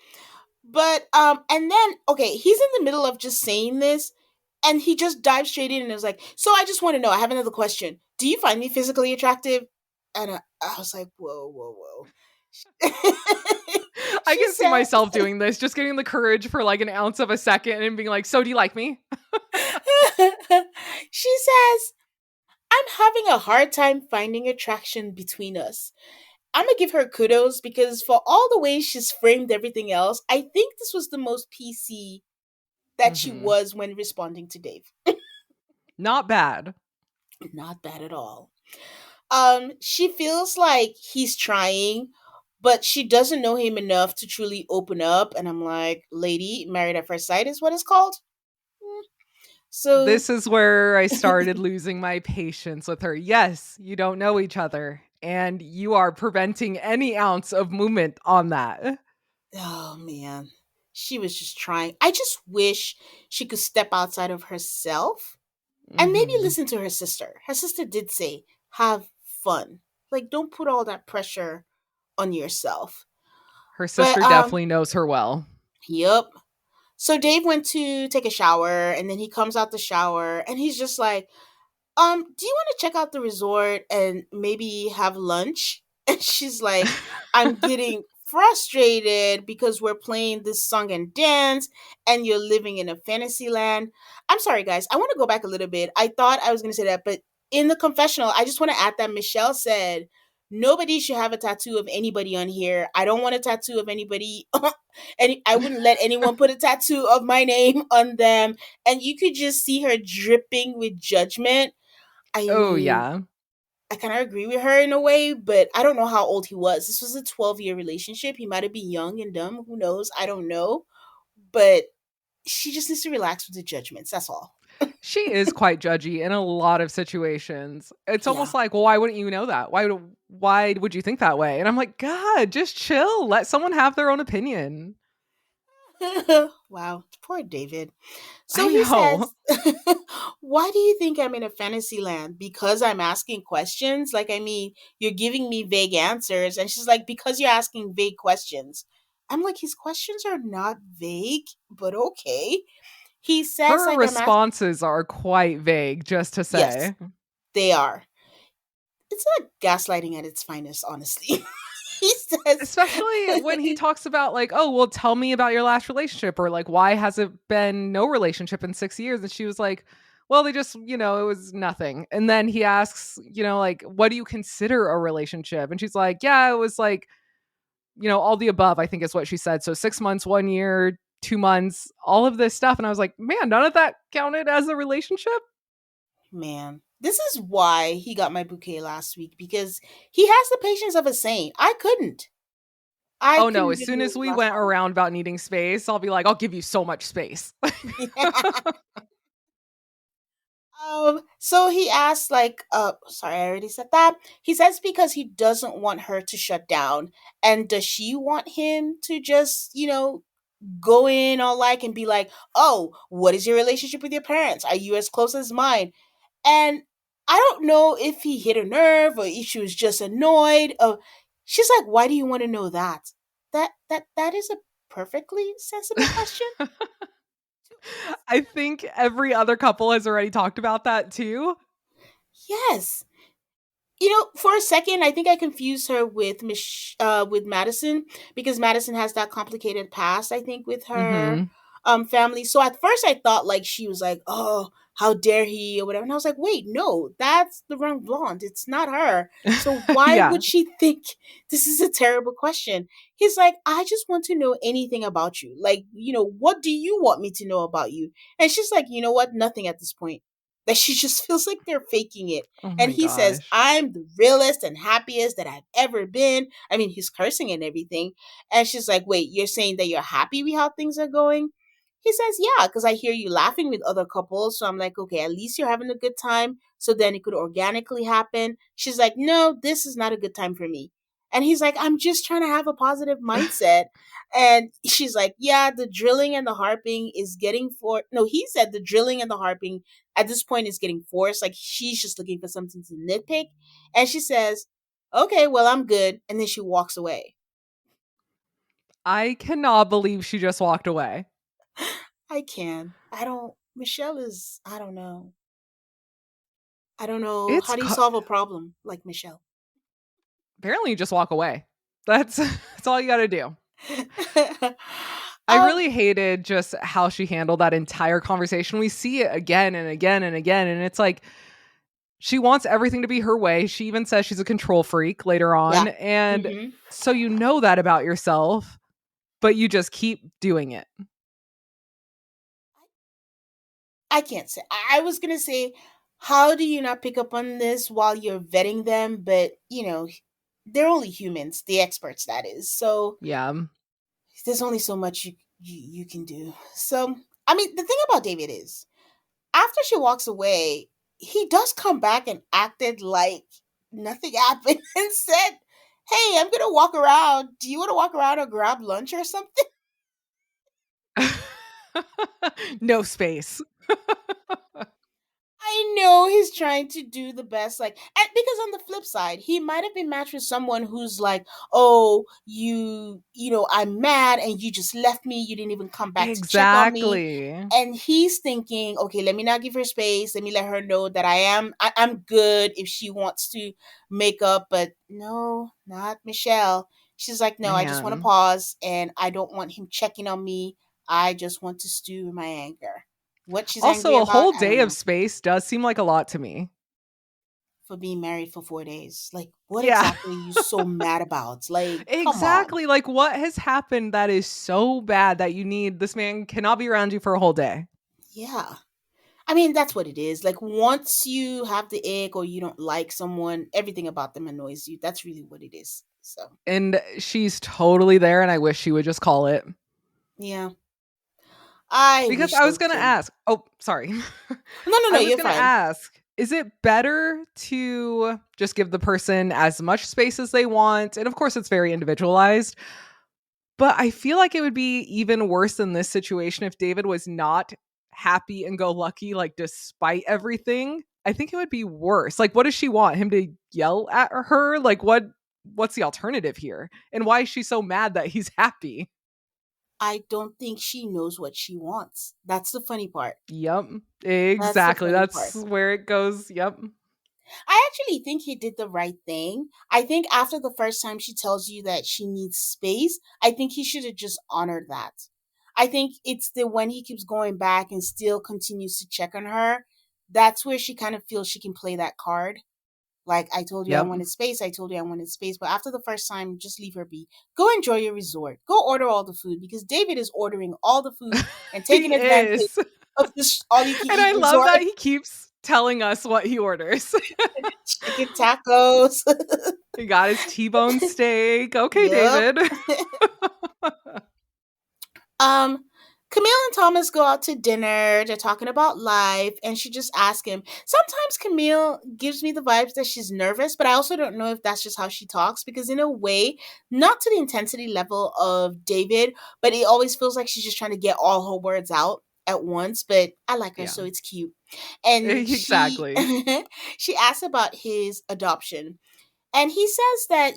But and then okay, he's in the middle of just saying this and he just dives straight in and is like, "So I just want to know, I have another question. Do you find me physically attractive?" And I was like, "Whoa, whoa, whoa." I She can see said myself doing this, just getting the courage for like an ounce of a second and being like, "So do you like me?" she says, "I'm having a hard time finding attraction between us." I'm gonna give her kudos because for all the ways she's framed everything else, I think this was the most PC that she Mhm. was when responding to Dave. Not bad. Not bad at all. She feels like he's trying, but she doesn't know him enough to truly open up. And I'm like, lady, married at first sight is what it's called. Mm. So, This is where I started losing my patience with her. Yes, you don't know each other, and you are preventing any ounce of movement on that. oh man, she was just trying. I just wish she could step outside of herself and maybe Mhm. listen to her sister. Her sister did say, have fun. Like, don't put all that pressure on yourself. Her But, sister definitely knows her well. yep. So Dave went to take a shower and then he comes out the shower and he's just like, do you want to check out the resort and maybe have lunch? And she's like, I'm getting frustrated because we're playing this song and dance and you're living in a fantasy land. I'm sorry, guys. I want to go back a little bit. I thought I was going to say that, but in the confessional, I just want to add that Michelle said, nobody should have a tattoo of anybody on here. I don't want a tattoo of anybody. And I wouldn't let anyone put a tattoo of my name on them. And you could just see her dripping with judgment. I Oh, mean, yeah. I kind of agree with her in a way, but I don't know how old he was. This was a 12-year relationship. He might have been young and dumb. Who knows? I don't know. But she just needs to relax with the judgments. That's all. She is quite judgy in a lot of situations. It's Yeah. almost like, "Well, why wouldn't you know that? Why would you think that way?" And I'm like, "God, just chill. Let someone have their own opinion." Wow. Poor David. So I he know. says, why do you think I'm in a fantasy land? Because I'm asking questions? Like, I mean, you're giving me vague answers. And she's like, because you're asking vague questions. I'm like, his questions are not vague, but okay. He says, Her like, I'm asking, responses are quite vague, just to yes, say. they are. It's like gaslighting at its finest, honestly. He says, Especially when he talks about like, "Oh, well, tell me about your last relationship," or like, "Why has it been no relationship in 6 years?" And she was like, "Well, they just, it was nothing." And then he asks, like, "What do you consider a relationship?" And she's like, "Yeah, it was like, all the above," I think is what she said. So 6 months, 1 year, 2 months, all of this stuff. And I was like, "Man, none of that counted as a relationship?" man, this is why he got my bouquet last week because he has the patience of a saint. I couldn't. I Oh no, couldn't as even soon do as it we last went around about needing space, I'll be like, "I'll give you so much space." time. So he asked, like, sorry, I already said that. He says because he doesn't want her to shut down. And does she want him to just, go in all like and be like, oh, what is your relationship with your parents? Are you as close as mine? And I don't know if he hit a nerve or if she was just annoyed. She's like, why do you want to know that? That is a perfectly sensible question to ask. I think every other couple has already talked about that too. Yes. For a second, I think I confused her with with Madison because Madison has that complicated past. I think with her Mhm. family. So at first, I thought like she was like, "Oh, how dare he?" or whatever, and I was like, "Wait, no, that's the wrong blonde. It's not her. So why Yeah. would she think this is a terrible question?" He's like, "I just want to know anything about you. Like, what do you want me to know about you?" And she's like, "You know what? Nothing at this point." That she just feels like they're faking it. Oh And my he says, gosh. I'm the realest and happiest that I've ever been. I mean, he's cursing and everything. And she's like, wait, you're saying that you're happy with how things are going? He says, yeah, because I hear you laughing with other couples. So I'm like, okay, at least you're having a good time. So then it could organically happen. She's like, no, this is not a good time for me. And he's like, I'm just trying to have a positive mindset. And she's like, yeah, the drilling and the harping is getting for. No, he said the drilling and the harping at this point is getting forced. Like she's just looking for something to nitpick. And she says, okay, well, I'm good. And then she walks away. I cannot believe she just walked away. I can. I don't. Michelle is, I don't know. I don't know. It's How do you co solve a problem like Michelle? Apparently you just walk away. That's that's all you gotta do. I um, really hated just how she handled that entire conversation. We see it again and again and again, and it's like, She wants everything to be her way. She even says she's a control freak later Yeah. on. And Hmm. so you know that about yourself, but you just keep doing it. I can't say. I was gonna say, how do you not pick up on this while you're vetting them? But they're only humans, the experts, that is. So Yeah. there's only so much you can do. So I mean, the thing about David is, after she walks away, he does come back and acted like nothing happened and said, "Hey, I'm gonna walk around. Do you want to walk around or grab lunch or something?" No space. I know he's trying to do the best, like, and because on the flip side, he might have been matched with someone who's like, "Oh, I'm mad, and you just left me. You didn't even come back to check on me." Exactly. And he's thinking, "Okay, let me not give her space. Let me let her know that I'm good if she wants to make up." But no, not Michelle. She's like, "No, I just want to Man. pause, and I don't want him checking on me. I just want to stew in my anger." What she's angry Also, a about, whole I don't day of know. space does seem like a lot to me. For being married for 4 days. Like, what Yeah. exactly are you so mad about? Like, come on. Exactly. Like, what has happened that is so bad that you need this man cannot be around you for a whole day? Yeah. I mean, that's what it is. Like, once you have the ick or you don't like someone, everything about them annoys you. That's really what it is. So, And she's totally there, and I wish she would just call it. yeah. I Because wish I was so gonna too. ask. Oh, sorry. No, no, no, I was you're gonna fine. ask, is it better to just give the person as much space as they want? And of course, it's very individualized. But I feel like it would be even worse in this situation if David was not happy and go lucky, like despite everything. I think it would be worse. Like, what does she want? Him to yell at her? Like, what's the alternative here? And why is she so mad that he's happy? I don't think she knows what she wants. That's the funny part. Yep. That's the Exactly. funny That's part. where it goes. Yep. I actually think he did the right thing. I think after the first time she tells you that she needs space, I think he should have just honored that. I think it's the when he keeps going back and still continues to check on her, that's where she kind of feels she can play that card. Like, I told you I Yep. wanted space, I told you I wanted space, but after the first time, just leave her be. Go enjoy your resort. Go order all the food because David is ordering all the food and taking He advantage is. of this all you can And eat I love resort. that he keeps telling us what he orders. Chicken tacos. He got his T-bone steak. Okay, Yup. David. Um, Camille and Thomas go out to dinner. They're talking about life, and she just asks him. Sometimes Camille gives me the vibes that she's nervous, but I also don't know if that's just how she talks because, in a way, not to the intensity level of David, but it always feels like she's just trying to get all her words out at once. But I like her, Yeah. so it's cute. And she Exactly. she asks about his adoption. And he says that,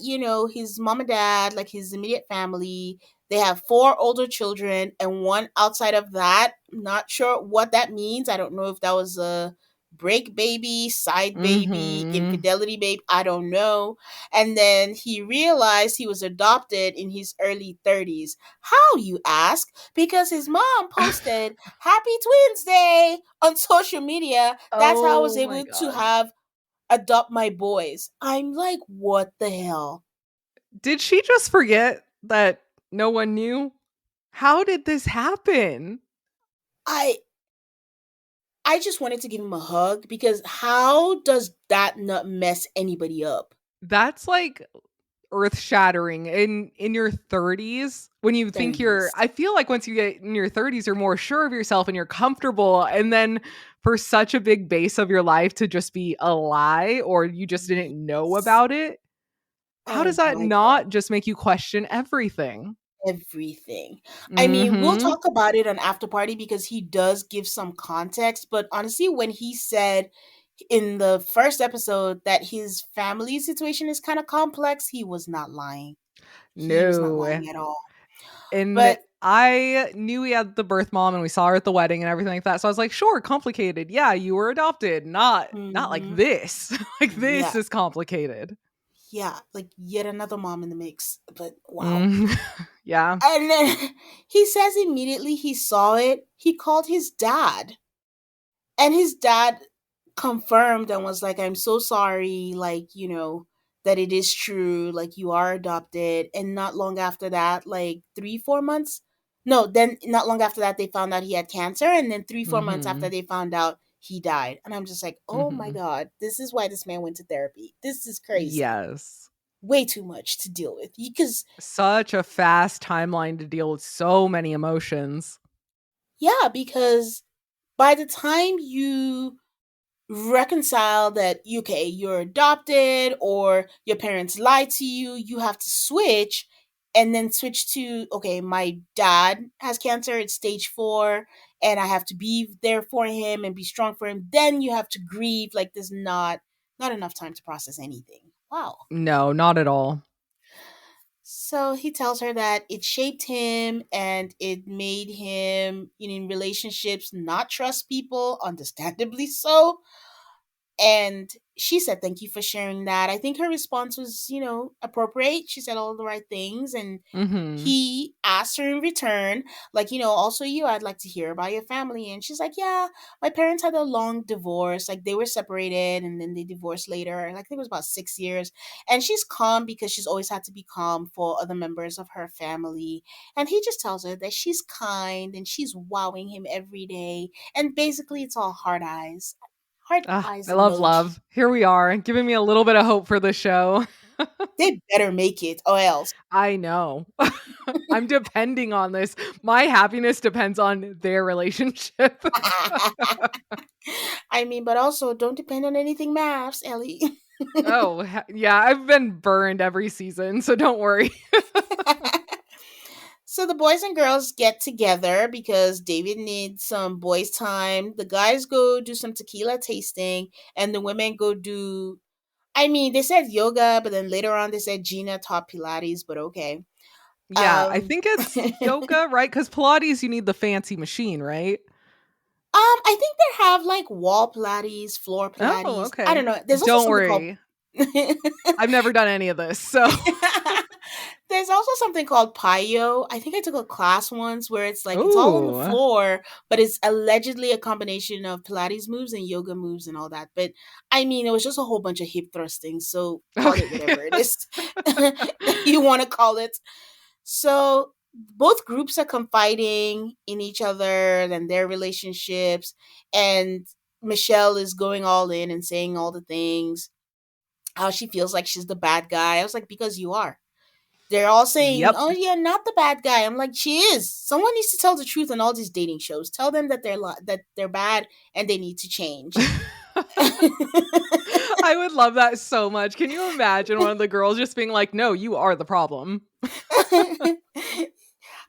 his mom and dad, like his immediate family, they have four older children and one outside of that. Not sure what that means. I don't know if that was a break baby, side baby, Mhm. infidelity baby. I don't know. And then he realized he was adopted in his early 30s. How, you ask? Because his mom posted Happy Twins Day on social media. That's how I was Oh my able to god. have adopt my boys. I'm like, what the hell? Did she just forget that no one knew? How did this happen? I I just wanted to give him a hug because how does that not mess anybody up? That's like earth-shattering in your 30s when you think you're 30s. I feel like once you get in your 30s you're more sure of yourself and you're comfortable, and then for such a big base of your life to just be a lie or you just didn't know Yes. about it, how does Oh that my god. not just make you question everything? Everything. I mean, we'll Mhm. talk about it on After Party because he does give some context, but honestly, when he said in the first episode that his family situation is kind of complex, he was not lying. He was not No. lying at all. And But I knew we had the birth mom and we saw her at the wedding and everything like that. So I was like, sure, complicated. Yeah, you were adopted. Not like mhm, this. Like this yeah. is complicated. Yeah, like yet another mom in the mix. But wow. Mm. Yeah. And then he says immediately he saw it, he called his dad. And his dad confirmed and was like, I'm so sorry, like, that it is true, like, you are adopted. And not long after that, like 3, 4 months, no, then not long after that, they found out he had cancer. And then 3, 4 months after Mhm. they found out, he died. And I'm just like, oh my Mhm. God, this is why this man went to therapy. This is crazy. Yes. Way too much to deal with. Because, Such a fast timeline to deal with so many emotions. yeah, because by the time you reconcile that, okay, you're adopted or your parents lied to you, you have to switch, and then switch to, okay, my dad has cancer, it's stage 4, and I have to be there for him and be strong for him. Then you have to grieve. Like, there's not enough time to process anything. Wow. No, not at all. So he tells her that it shaped him and it made him, in relationships, not trust people, understandably so. And she said, thank you for sharing that. I think her response was, appropriate. She said all the right things. And Mhm. he asked her in return, like, also you, I'd like to hear about your family. And she's like, yeah, my parents had a long divorce. Like, they were separated and then they divorced later. And I think it was about 6 years. And she's calm because she's always had to be calm for other members of her family. And he just tells her that she's kind and she's wowing him every day. And basically, it's all hard eyes. Heart Ah, eyes I love emoji. love. Here we are, giving me a little bit of hope for the show. They better make it or else. I know. I'm depending on this. My happiness depends on their relationship. I mean, but also don't depend on anything MAFS, Ellie. Oh, yeah, I've been burned every season, so don't worry. So the boys and girls get together because David needs some boys' time. The guys go do some tequila tasting, and the women go do. I mean, they said yoga, but then later on they said Gina taught Pilates, but okay. Yeah, I Um, think it's yoga, right? Because Pilates, you need the fancy machine, right? I think they have like wall Pilates, floor Oh, Pilates. I okay. don't know. There's also Don't something called. worry. I've never done any of this, so There's also something called Payo. I think I took a class once where it's like it's all on the ooh. floor, but it's allegedly a combination of Pilates moves and yoga moves and all that. But I mean, it was just a whole bunch of hip thrusting. So call it Okay. whatever it is you want to call it. So both groups are confiding in each other and their relationships. And Michelle is going all in and saying all the things, how she feels like she's the bad guy. I was like, because you are. They're all saying, Yep. "Oh yeah, not the bad guy." I'm like, she is. Someone needs to tell the truth on all these dating shows. Tell them that they're bad and they need to change. I would love that so much. Can you imagine one of the girls just being like, "No, you are the problem."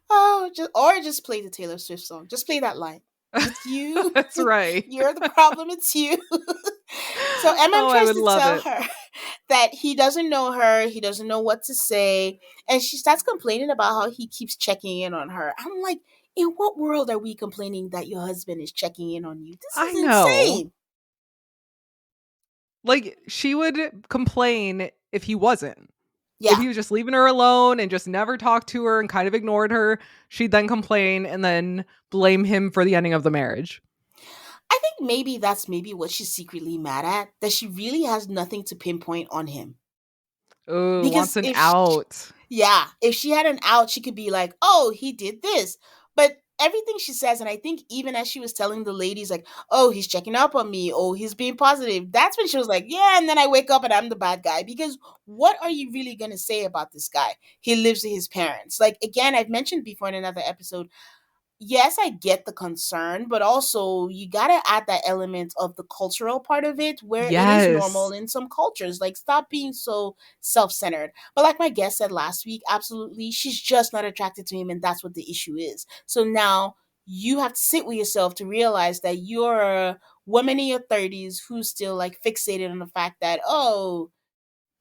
Oh, just play the Taylor Swift song. Just play that line. It's you. That's right. You're the problem. It's you. So MM Oh, I tries would to love tell it. her that he doesn't know her, he doesn't know what to say, and she starts complaining about how he keeps checking in on her. I'm like, in what world are we complaining that your husband is checking in on you? This I is know. insane. Like, she would complain if he wasn't. If Yeah. he was just leaving her alone and just never talked to her and kind of ignored her, she'd then complain and then blame him for the ending of the marriage. I think maybe that's maybe what she's secretly mad at, that she really has nothing to pinpoint on him. Ooh, Because wants an out. yeah, if she had an out, she could be like, "Oh, he did this." But everything she says, and I think even as she was telling the ladies, like, "Oh, he's checking up on me. Oh, he's being positive." That's when she was like, "Yeah." And then I wake up and I'm the bad guy, because what are you really gonna say about this guy? He lives with his parents. Like, again, I've mentioned before in another episode, yes, I get the concern, but also you got to add that element of the cultural part of it, where it is normal Yes. in some cultures. Like, stop being so self centered. But like my guest said last week, absolutely, she's just not attracted to him, and that's what the issue is. So now you have to sit with yourself to realize that you're a woman in your 30s who's still like fixated on the fact that, oh,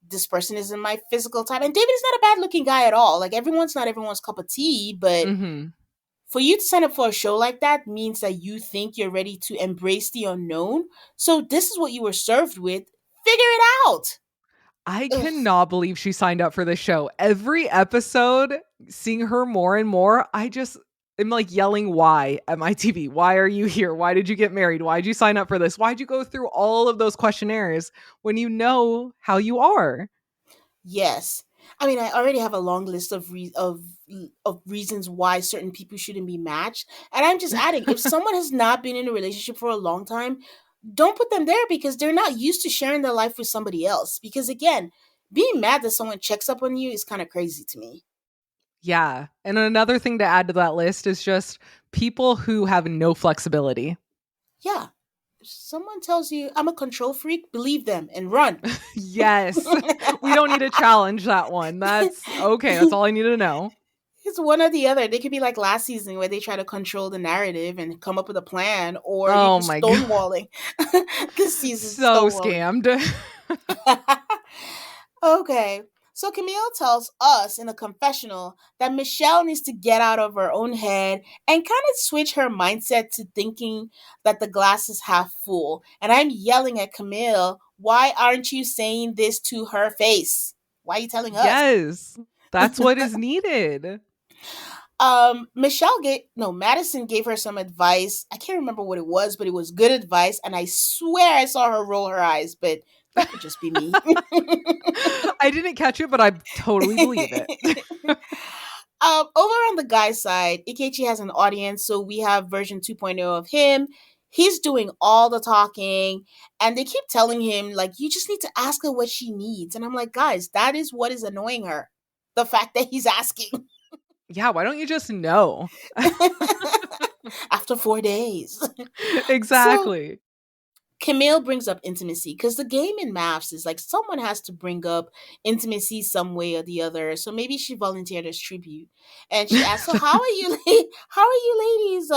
this person isn't my physical type. And David is not a bad looking guy at all. Like, everyone's not everyone's cup of tea, but Mhm. for you to sign up for a show like that means that you think you're ready to embrace the unknown. So this is what you were served with. Figure it out. I Ugh. cannot believe she signed up for this show. Every episode, seeing her more and more, I just I'm like yelling why at my TV. Why are you here? Why did you get married? Why did you sign up for this? Why'd you go through all of those questionnaires when you know how you are? Yes. I mean, I already have a long list of reasons why certain people shouldn't be matched, and I'm just adding: if someone has not been in a relationship for a long time, don't put them there because they're not used to sharing their life with somebody else. Because again, being mad that someone checks up on you is kind of crazy to me. Yeah. And another thing to add to that list is just people who have no flexibility. Yeah. If someone tells you I'm a control freak, believe them and run. Yes. We don't need to challenge that one. That's okay. That's all I need to know. It's one or the other. They could be like last season where they try to control the narrative and come up with a plan, or you're Oh just my God. stonewalling. This season, So stonewalling. scammed. Okay. So Camille tells us in a confessional that Michelle needs to get out of her own head and kind of switch her mindset to thinking that the glass is half full. And I'm yelling at Camille, why aren't you saying this to her face? Why are you telling us? Yes. That's what is needed. Michelle gave no Madison gave her some advice. I can't remember what it was, but it was good advice, and I swear I saw her roll her eyes, but that could just be me. I didn't catch it, but I totally believe it. Over on the guy's side, Ikechi has an audience, so we have version 2.0 of him. He's doing all the talking, and they keep telling him, like, you just need to ask her what she needs. And I'm like, guys, that is what is annoying her. The fact that he's asking Yeah, why don't you just know? after 4 days. So Exactly. Camille brings up intimacy because the game in MAFS is like someone has to bring up intimacy some way or the other. So maybe she volunteered as tribute, and she asked, "So how are you? How are you ladies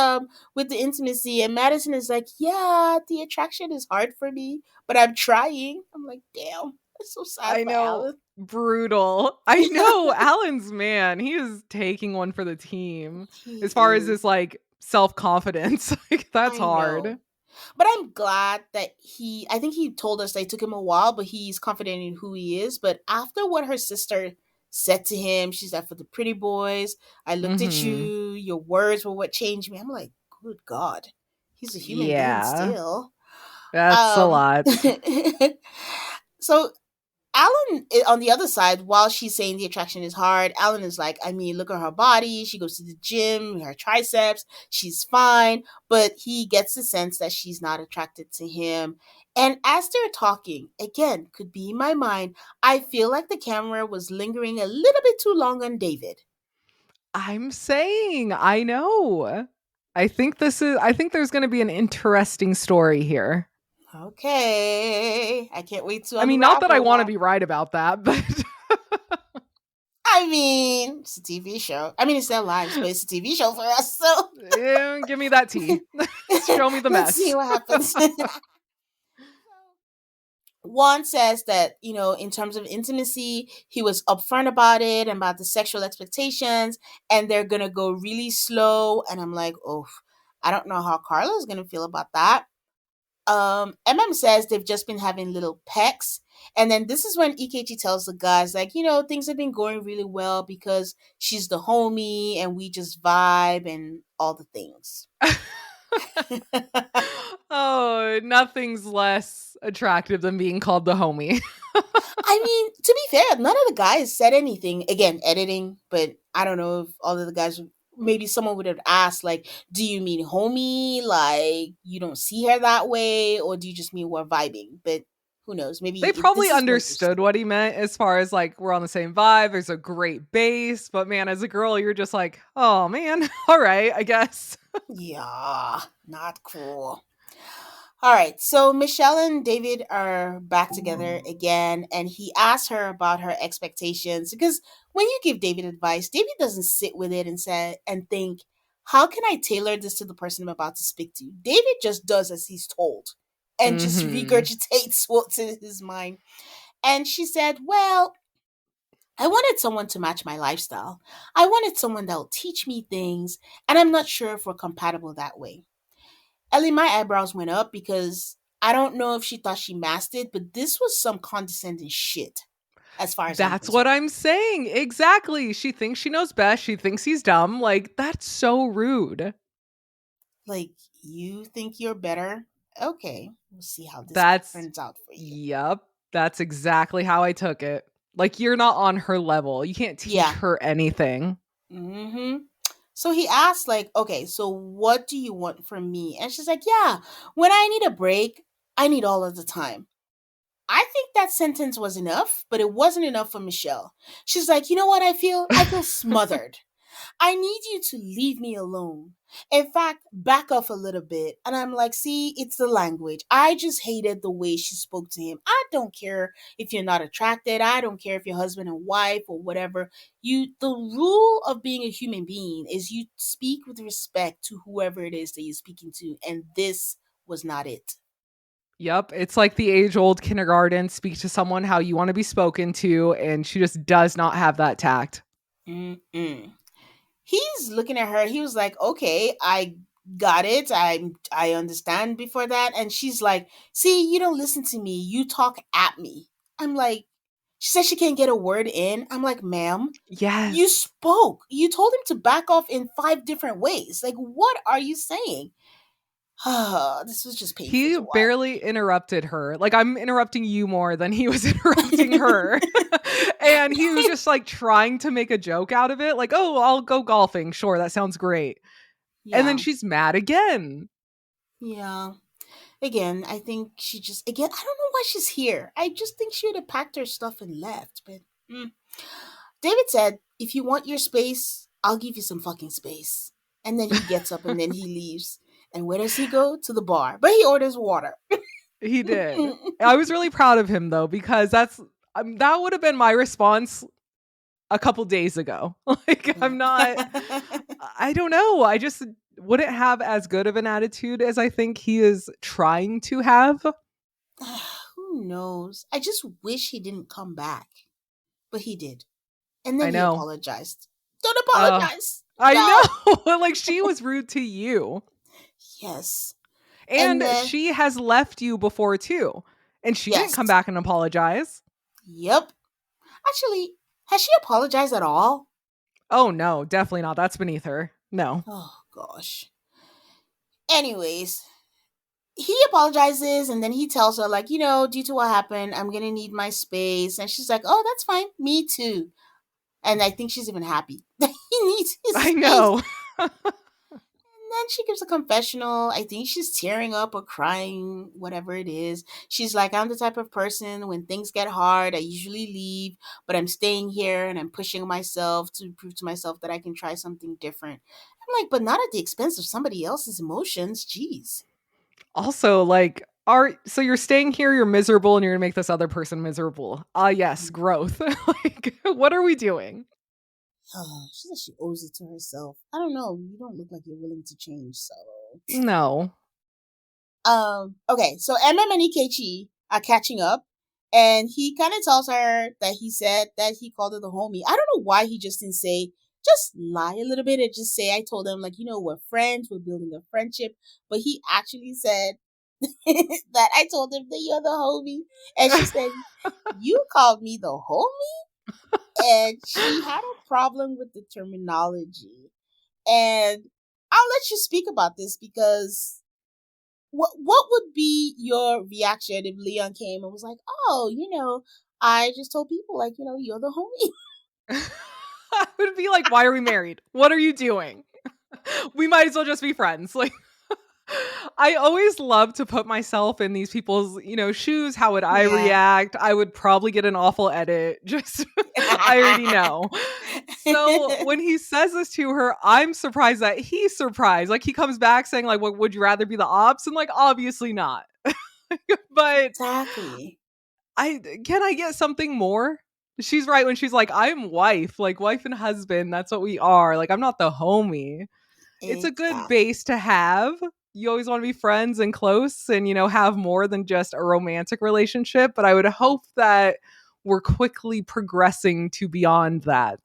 with the intimacy?" And Madison is like, "Yeah, the attraction is hard for me, but I'm trying." I'm like, "Damn, that's so sad I for know. Alan." Brutal. I know. Alan's man, he is taking one for the team. He As far as his is. like self-confidence. Like that's I know. hard. But I'm glad that I think he told us that it took him a while, but he's confident in who he is. But after what her sister said to him, she's like, for the pretty boys, I looked at Mhm. you, your words were what changed me. I'm like, good God. He's a human being Yeah. still. That's a Um, lot. so Alan, on the other side, while she's saying the attraction is hard, Alan is like, I mean, look at her body. She goes to the gym, her triceps, she's fine. But he gets the sense that she's not attracted to him. And as they're talking, again, could be in my mind, I feel like the camera was lingering a little bit too long on David. I'm saying, I know. I think there's going to be an interesting story here. Okay, I can't wait to I mean, not that I unravel want to that. be right about that, but I mean, it's a TV show. I mean, it's their lives, but it's a TV show for us. So give me that tea. Show me the let's see mess. what happens. Juan says that, in terms of intimacy, he was upfront about it and about the sexual expectations, and they're going to go really slow. And I'm like, oh, I don't know how Carla's going to feel about that. MM says they've just been having little pecks. And then this is when EKG tells the guys, like, things have been going really well because she's the homie and we just vibe and all the things. Oh, nothing's less attractive than being called the homie. I mean, to be fair, none of the guys said anything. Again, editing, but I don't know if all of the guys, maybe someone would have asked, like, do you mean homie? Like, you don't see her that way? Or do you just mean we're vibing? But who knows? They Maybe probably this is where there's. understood what he meant as far as like we're on the same vibe. There's a great base, but man, as a girl, you're just like, oh man, all right, I guess. Yeah, not cool. All right, so Michelle and David are back together again, and he asks her about her expectations because when you give David advice, David doesn't sit with it and say and think, "How can I tailor this to the person I'm about to speak to?" David just does as he's told and just Mm-hmm. regurgitates what's in his mind. And she said, "Well, I wanted someone to match my lifestyle. I wanted someone that will teach me things, and I'm not sure if we're compatible that way." Ellie, my eyebrows went up because I don't know if she thought she masked it, but this was some condescending shit. as far as I'm That's what concerned. I'm saying. Exactly. She thinks she knows best. She thinks he's dumb. Like, that's so rude. Like, you think you're better? Okay, we'll see how this That's, turns out for you. yep. That's exactly how I took it. Like, you're not on her level. You can't teach Yeah. her anything. Mm-hmm. So he asked, like, okay, so what do you want from me? And she's like, yeah, when I need a break, I need all of the time. I think that sentence was enough, but it wasn't enough for Michelle. She's like, you know what I feel? I feel smothered. I need you to leave me alone. In fact, back off a little bit. And I'm like, see, it's the language. I just hated the way she spoke to him. I don't care if you're not attracted. I don't care if you're husband and wife or whatever. The rule of being a human being is you speak with respect to whoever it is that you're speaking to. And this was not it. Yep. It's like the age old kindergarten speak to someone how you want to be spoken to. And she just does not have that tact. Mm-mm. He's looking at her. He was like, "Okay, I got it. I understand before that." And she's like, "See, you don't listen to me. You talk at me." I'm like, she says she can't get a word in. I'm like, "Ma'am, you Yes. spoke. You told him to back off in 5 different ways. Like, what are you saying?" This was just painful He to watch. barely interrupted her. Like, I'm interrupting you more than he was interrupting her. And he was just like trying to make a joke out of it. Like, oh, I'll go golfing. Sure, that sounds great. And then Yeah, she's mad again. yeah. Again, I think she just again. I don't know why she's here. I just think she would have packed her stuff and left. But David said, "If you want your space, I'll give you some fucking space." And then he gets up and then he leaves. And where does he go? To the bar. But he orders water. He did. I was really proud of him though, because that would have been my response a couple days ago. Like, Yeah. I'm not, I don't know. I just wouldn't have as good of an attitude as I think he is trying to have. Who knows? I just wish he didn't come back. But he did. And then I he know. apologized. Don't Uh, apologize. I No. know. Like, she was rude to you. Yes. And And then, she has left you before too. And she didn't come yes. back and apologize. Yep. Actually, has she apologized at all? Oh no, definitely not. That's beneath her. No. Oh, gosh. Anyways, he apologizes and then he tells her, like, due to what happened, I'm gonna need my space. And she's like, oh, that's fine, me too. And I think she's even happy that he needs his I space. know. And then she gives a confessional. I think she's tearing up or crying, whatever it is. She's like, I'm the type of person, when things get hard, I usually leave, but I'm staying here and I'm pushing myself to prove to myself that I can try something different. I'm like, but not at the expense of somebody else's emotions. Jeez. Also, like, so you're staying here, you're miserable, and you're gonna make this other person miserable. Ah, yes, growth. Like, what are we doing? Oh, she says she owes it to herself. I don't know. You don't look like you're willing to change, so. No. Okay, so MM and EKG are catching up, and he kind of tells her that he said that he called her the homie. I don't know why he just didn't say, just lie a little bit and just say, I told him, like, we're friends, we're building a friendship. But he actually said that I told him that you're the homie. And she said, you called me the homie? And she had a problem with the terminology. And I'll let you speak about this because what would be your reaction if Leon came and was like, "Oh, I just told people, like, you're the homie." I would be like, why are we married? What are you doing? We might as well just be friends. Like, I always love to put myself in these people's, shoes. How would I Yeah. react? I would probably get an awful edit. Just, I already know. So when he says this to her, I'm surprised that he's surprised. Like, he comes back saying, like, "What would you rather be the ops?" And like, obviously not. But Exactly. I get something more? She's right when she's like, I'm wife, like wife and husband. That's what we are. Like, I'm not the homie. It's a good Exactly. base to have. You always want to be friends and close and, have more than just a romantic relationship. But I would hope that we're quickly progressing to beyond that.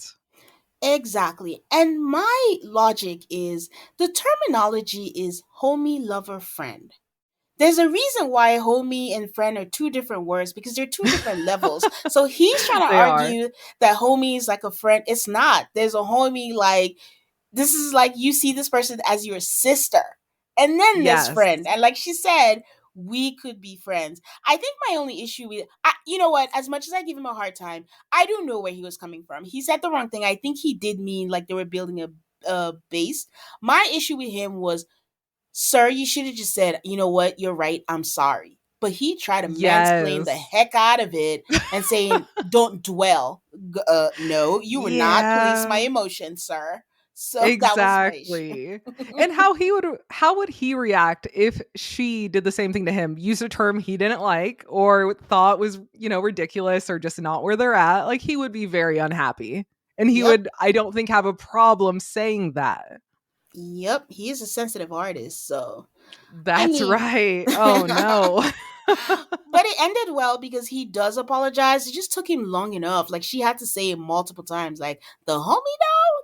Exactly. And my logic is the terminology is homie, lover, friend. there's a reason why homie and friend are two different words because they're two different levels. So he's trying to They are. argue that homie is like a friend. It's not. There's a homie like this is like you see this person as your sister. And then there's Yes. friend. And like she said, we could be friends. I think my only issue with you know what, as much as I give him a hard time, I do know where he was coming from. He said the wrong thing. I think he did mean like they were building a base. My issue with him was, sir, you should have just said, you know what, you're right, I'm sorry. But he tried to mansplain the Yes. heck out of it and saying, don't dwell. No, you would not police my Yeah. emotions, sir. So that was my issue. Exactly. And how would he react if she did the same thing to him? Used a term he didn't like or thought was, ridiculous or just not where they're at? Like he would be very unhappy. And he Yep. would, I don't think, have a problem saying that. Yep. He is a sensitive artist. So, I That's mean, right. Oh but no. it ended well because he does apologize. It just took him long enough. Like, she had to say it multiple times, like, the homie,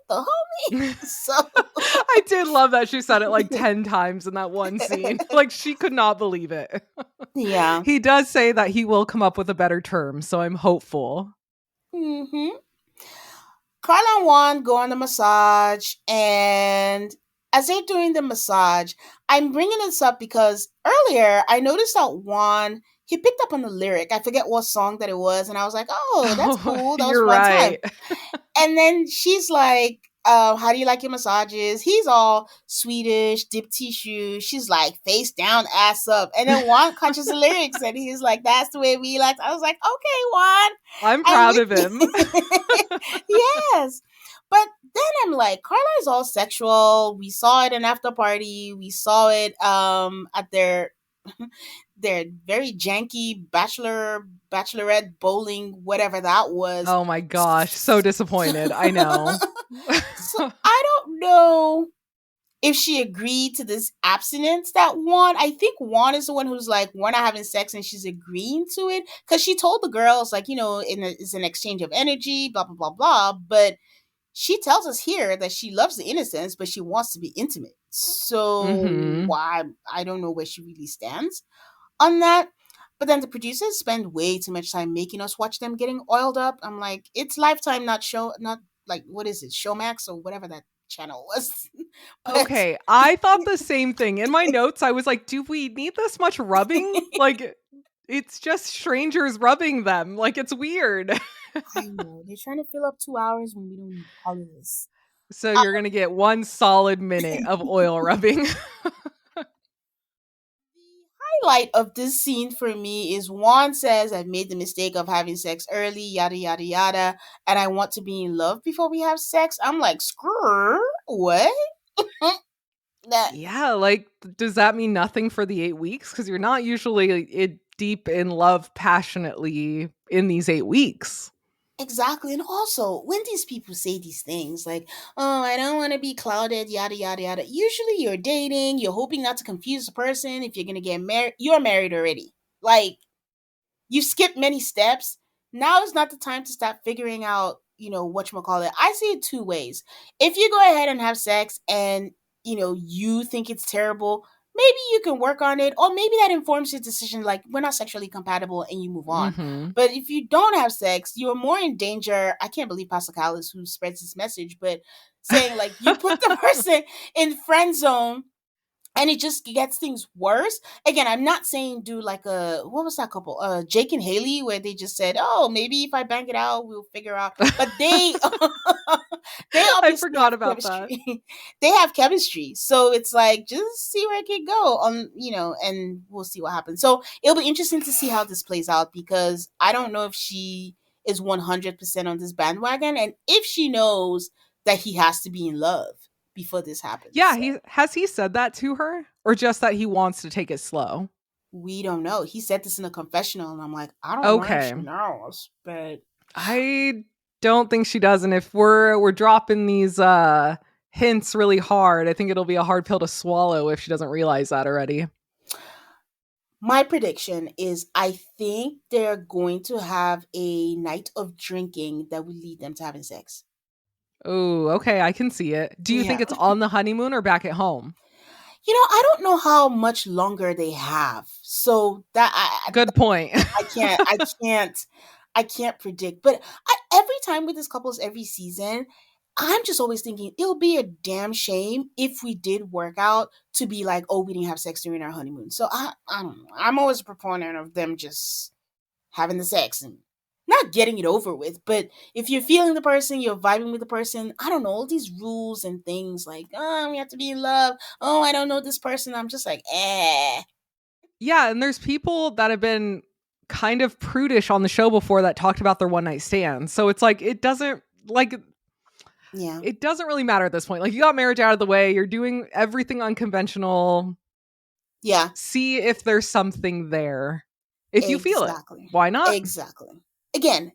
no, the homie. So, I did love that she said it like 10 times in that one scene. Like she could not believe it. yeah. He does say that he will come up with a better term, so I'm hopeful. Hmm. Carla and Juan go on the massage, and as they're doing the massage, I'm bringing this up because earlier I noticed that Juan he picked up on the lyric. I forget what song that it was, and I was like, "Oh, that's Oh, cool. That was you're fun right. time." And then she's like, how do you like your massages? He's all Swedish, dip tissue. She's like, face down, ass up. And then Juan catches the lyrics and he's like, that's the way we like. I was like, okay, Juan, I'm I'm proud with of him. you. Yes. But then I'm like, Carla is all sexual. We saw it in after party. We saw it at their very janky bachelorette bowling, whatever that was. Oh my gosh, so disappointed. I know. So I don't know if she agreed to this abstinence that Juan. I think Juan is the one who's like, we're not having sex, and she's agreeing to it because she told the girls like, it's an exchange of energy, blah blah blah blah. But she tells us here that she loves the innocence, but she wants to be intimate. So Mhm. why I don't know where she really stands on that. But then the producers spend way too much time making us watch them getting oiled up. I'm like, it's Lifetime, not like what is it, Showmax or whatever that channel was. But Okay, I thought the same thing. In my notes, I was like, "Do we need this much rubbing?" Like, it's just strangers rubbing them. Like, it's weird. I know they're trying to fill up 2 hours when we don't need all of this. So you're gonna get 1 solid minute of oil rubbing. The highlight of this scene for me is Juan says, I've made the mistake of having sex early, yada yada yada, and I want to be in love before we have sex. I'm like, screw what? That Yeah, like, does that mean nothing for the 8 weeks? Because 'Cause you're not usually deep in love passionately in these 8 weeks. exactly. And also, when these people say these things like, oh, I don't want to be clouded, yada, yada, yada, usually you're dating, you're hoping not to confuse the person. If you're going to get married, you're married already. Like, you skipped many steps. Now is not the time to start figuring out, whatchamacallit. I see it two ways. If you go ahead and have sex and, you think it's terrible, maybe you can work on it, or maybe that informs your decision, like, we're not sexually compatible and you move on. Mhm. But if you don't have sex, you're more in danger. I can't believe Pascal Callis who spreads this message, but saying, like, you put the person in friend zone and it just gets things worse. Again, I'm not saying do like a what was that couple? Jake and Haley, where they just said, "Oh, maybe if I bang it out, we'll figure out." But they they I obviously forgot have about that. chemistry. They have chemistry, so it's like just see where it can go on, and we'll see what happens. So it'll be interesting to see how this plays out because I don't know if she is 100% on this bandwagon, and if she knows that he has to be in love before this happens. Yeah, So he said that to her? Or just that he wants to take it slow? we don't know. He said this in a confessional, and I'm like, I don't know if Okay. she knows, but I don't think she does, and if we're dropping these, hints really hard, I think it'll be a hard pill to swallow if she doesn't realize that already. my prediction is I think they're going to have a night of drinking that will lead them to having sex. Oh, okay, I can see it. Do you think Yeah. it's on the honeymoon or back at home? I don't know how much longer they have. So that Good point. I can't I can't I can't predict. But every time with these couples every season, I'm just always thinking it'll be a damn shame if we did work out to be like, oh, we didn't have sex during our honeymoon. So I don't know. I'm always a proponent of them just having the sex and not getting it over with. But if you're feeling the person, you're vibing with the person, I don't know, all these rules and things like, oh, we have to be in love. Oh, I don't know this person. I'm just like, eh. Yeah, and there's people that have been kind of prudish on the show before that talked about their one night stands. So it's like Yeah. it doesn't really matter at this point. Like you got marriage out of the way, you're doing everything unconventional. Yeah. See if there's something there. If you feel it. Exactly. Why not? Exactly. Again,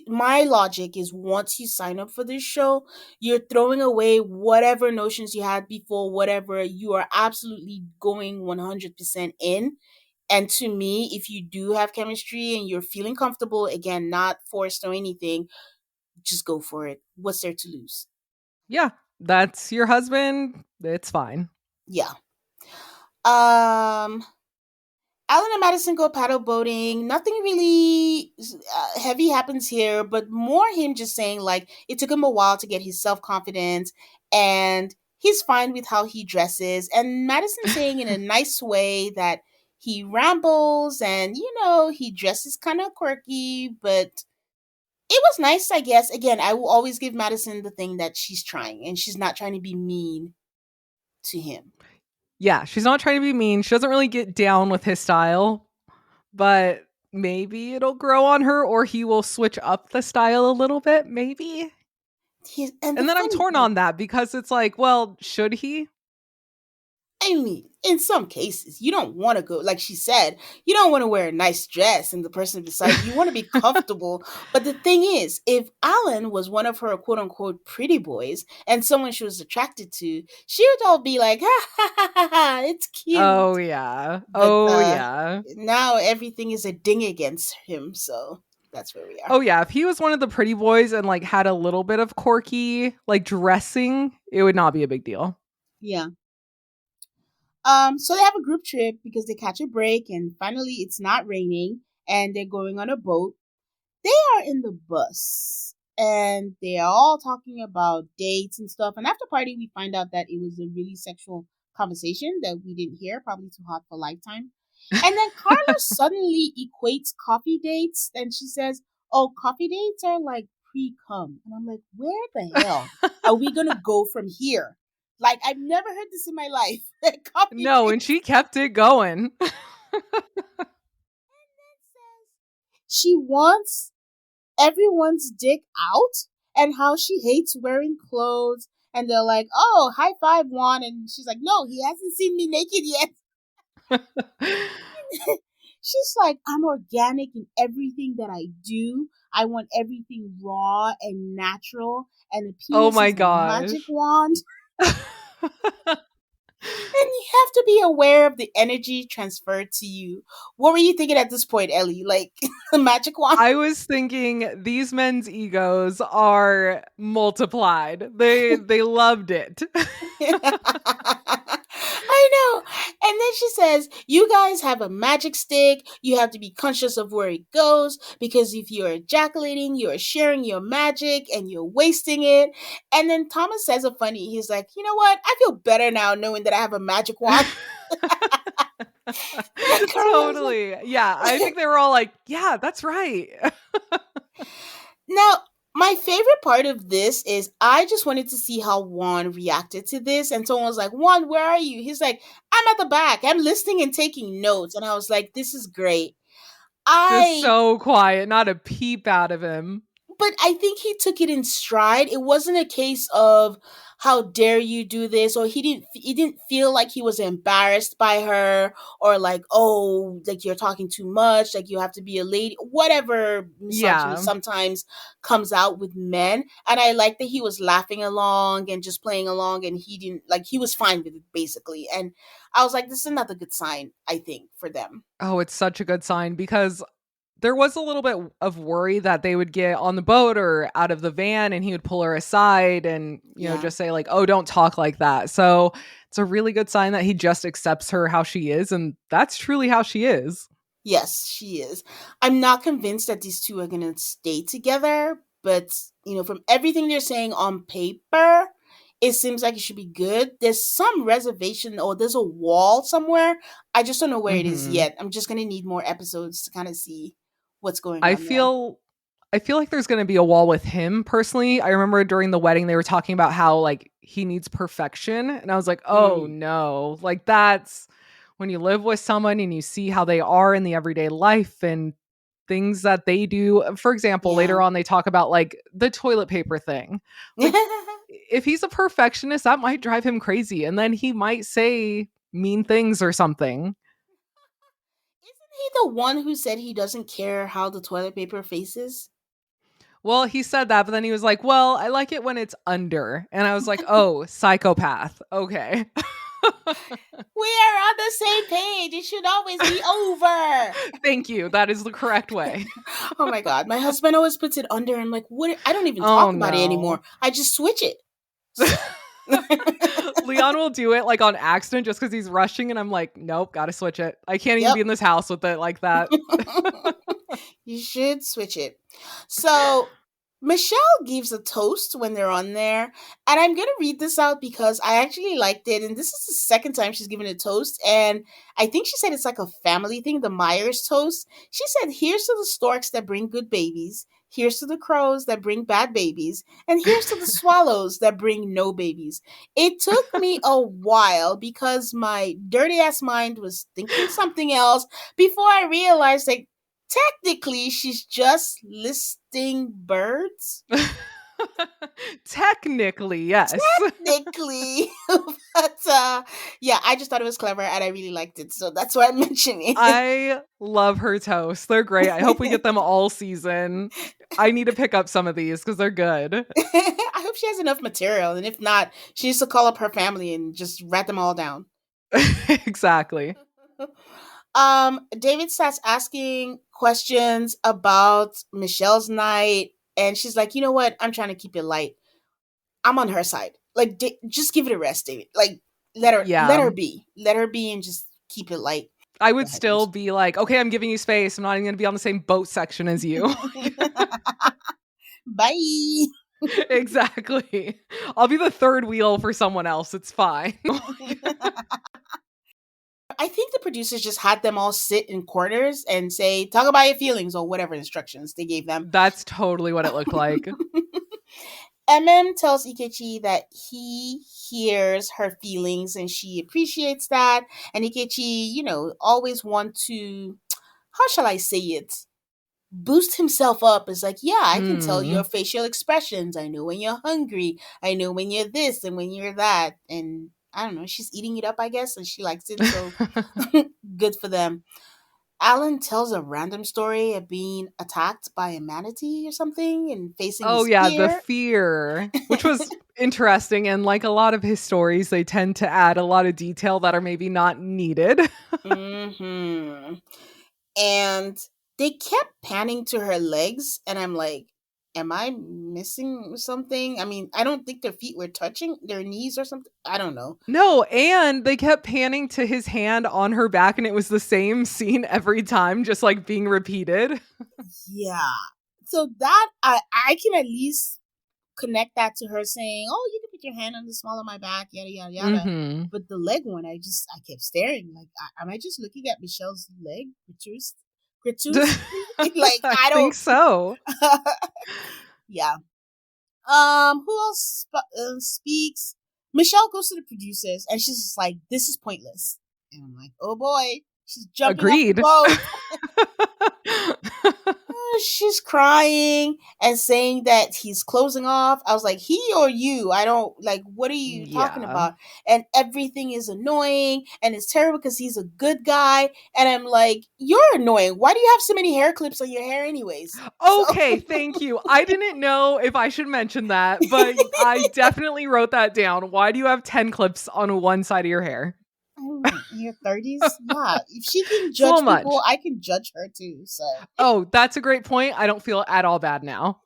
my logic is once you sign up for this show, you're throwing away whatever notions you had before, whatever you are absolutely going 100% in. And to me, if you do have chemistry and you're feeling comfortable, again, not forced or anything, just go for it. What's there to lose? Yeah, that's your husband. It's fine. Yeah. Um Alan and Madison go paddle boating. Nothing really heavy happens here, but more him just saying like it took him a while to get his self confidence, and he's fine with how he dresses. And Madison saying in a nice way that he rambles and he dresses kind of quirky, but it was nice, I guess. Again, I will always give Madison the thing that she's trying, and she's not trying to be mean to him. Yeah, she's not trying to be mean. She doesn't really get down with his style, but maybe it'll grow on her or he will switch up the style a little bit, maybe. And the And then I'm funny torn part, on that because it's like, well, should he? I mean, in some cases, you don't want to go, like she said, you don't want to wear a nice dress and the person beside you want to be comfortable. But the thing is, if Alan was one of her quote unquote pretty boys and someone she was attracted to, she would all be like, ha ha ha ha, ha, it's Oh cute. yeah. But Oh yeah. now everything is a ding against him. So that's where we are. Oh yeah, if he was one of the pretty boys and like had a little bit of quirky like dressing, it would not be a big deal. Yeah. So they have a group trip because they catch a break and finally it's not raining and they're going on a boat. They are in the bus and they are all talking about dates and stuff. And after party, we find out that it was a really sexual conversation that we didn't hear, probably too hot for Lifetime. And then Carla suddenly equates coffee dates and she says, oh, coffee dates are like pre cum. And I'm like, where the hell are we going to go from here? Like, I've never heard this in my life. Coffee No, and dates. she kept it going. She wants everyone's dick out and how she hates wearing clothes. And they're like, oh, high five, Juan. And she's like, no, he hasn't seen me naked yet. She's like, I'm organic in everything that I do. I want everything raw and natural. And the Oh penis my is a magic gosh. wand. And you have to be aware of the energy transferred to you. What were you thinking at this point, Ellie? Like, the magic wand? I was thinking these men's egos are multiplied. They loved it. I know. And then she says, you guys have a magic stick. You have to be conscious of where it goes because if you're ejaculating, you're sharing your magic and you're wasting it. And then Thomas says a funny, he's like, you know what? I feel better now knowing that I have a magic wand. And Carla's Totally. Yeah, I think they were all like, "Yeah, that's right." now, my favorite part of this is I just wanted to see how Juan reacted to this. And someone was like, Juan, where are you? He's like, I'm at the back. I'm listening and taking notes. And I was like, this is great. Just I so quiet, not a peep out of him. but I think he took it in stride. It wasn't a case of how dare you do this, or he didn't feel like he was embarrassed by her, or like, oh, like you're talking too much, like you have to be a lady, whatever misogyny Yeah. sometimes comes out with men. And I like that he was laughing along and just playing along, and he didn't like he was fine with it basically. And I was like, this is another good sign, I think, for them. Oh, it's such a good sign because there was a little bit of worry that they would get on the boat or out of the van and he would pull her aside and, Yeah. just say like, "Oh, don't talk like that." So, It's a really good sign that he just accepts her how she is, and that's truly how she is. Yes, she is. I'm not convinced that these two are going to stay together, but from everything they're saying on paper, it seems like it should be good. There's some reservation or there's a wall somewhere. I just don't know where it is Mhm. yet. I'm just going to need more episodes to kind of see what's going I on there. feel I feel like there's gonna be a wall with him personally. I remember during the wedding they were talking about how like he needs perfection. And I was like, oh Mm, no. Like that's when you live with someone and you see how they are in the everyday life and things that they do. For example, yeah. later on they talk about like the toilet paper thing. Like if he's a perfectionist, that might drive him crazy. And then he might say mean things or something. Isn't he the one who said he doesn't care how the toilet paper faces? Well, he said that, but then he was like, "Well, I like it when it's under." And I was like, "Oh, psychopath. Okay." We are on the same page. It should always be over. Thank you. That is the correct way. Oh my god, my husband always puts it under. I'm like, what? I don't even Oh talk about it no. anymore. I just switch it. So, Leon will do it like on accident just because he's rushing, and I'm like, nope, gotta switch it. I can't even yep. be in this house with it like that. You should switch it. So Michelle gives a toast when they're on there, and I'm gonna read this out because I actually liked it, and this is the second time she's given a toast, and I think she said it's like a family thing, the Myers toast. She said, "Here's to the storks that bring good babies. Here's to the crows that bring bad babies, and here's to the swallows that bring no babies." It took me a while because my dirty ass mind was thinking something else before I realized, like, technically she's just listing birds. Technically, yes. Technically. But yeah, I just thought it was clever and I really liked it. So that's why I'm mentioning it. I love her toast. They're great. I hope we get them all season. I need to pick up some of these because they're good. I hope she has enough material. And if not, she needs to call up her family and just write them all down. Exactly. David starts asking questions about Michelle's night, and she's like, you know what? I'm trying to keep it light. I'm on her side. Like, just give it a rest, David. Like, let Yeah. her be, let her be, and just keep it light. I Go would ahead, still be like, okay, I'm giving you space. I'm not even going to be on the same boat section as you. Bye. Exactly. I'll be the third wheel for someone else. It's fine. I think the producers just had them all sit in corners and say, "Talk about your feelings" or whatever instructions they gave them. That's totally what it looked like. Tells Ikechi that he hears her feelings and she appreciates that. And Ikechi, always want to, how shall I say it? Boost himself up. Is like, yeah, I can tell your Hmm. facial expressions. I know when you're hungry. I know when you're this and when you're that. And I don't know, she's eating it up, I guess, and she likes it. So good for them. Alan tells a random story of being attacked by a manatee or something and facing Oh, his yeah. The fear. fear, which was interesting. And like a lot of his stories, they tend to add a lot of detail that are maybe not needed. Hmm. And they kept panning to her legs, and I'm like, am I missing something? I mean, I don't think their feet were touching their knees or something. I don't know. No, and they kept panning to his hand on her back, and it was the same scene every time, just like being repeated. Yeah. So that I can at least connect that to her saying, "Oh, you can put your hand on the small of my back, yada yada yada." Hmm. But the leg one, I kept staring. Like, am I just looking at Michelle's leg gratuitously? Like, I I think don't. so. Yeah. Who else speaks? Michelle goes to the producers and she's just like, "This is pointless." And I'm like, "Oh boy, she's jumping off the Agreed. boat." She's crying and saying that he's closing off. I was like, "He or you? I don't like, what are you talking Yeah. about?" And everything is annoying and it's terrible because he's a good guy. And I'm like, "You're annoying. Why do you have so many hair clips on your hair, anyways?" So Okay, thank you. I didn't know if I should mention that, but I definitely wrote that down. Why do you have 10 clips on one side of your hair? I'm like, in your 30s? Yeah. If she can It's a little judge people, much. I can judge her too. So Oh, that's a great point. I don't feel at all bad now.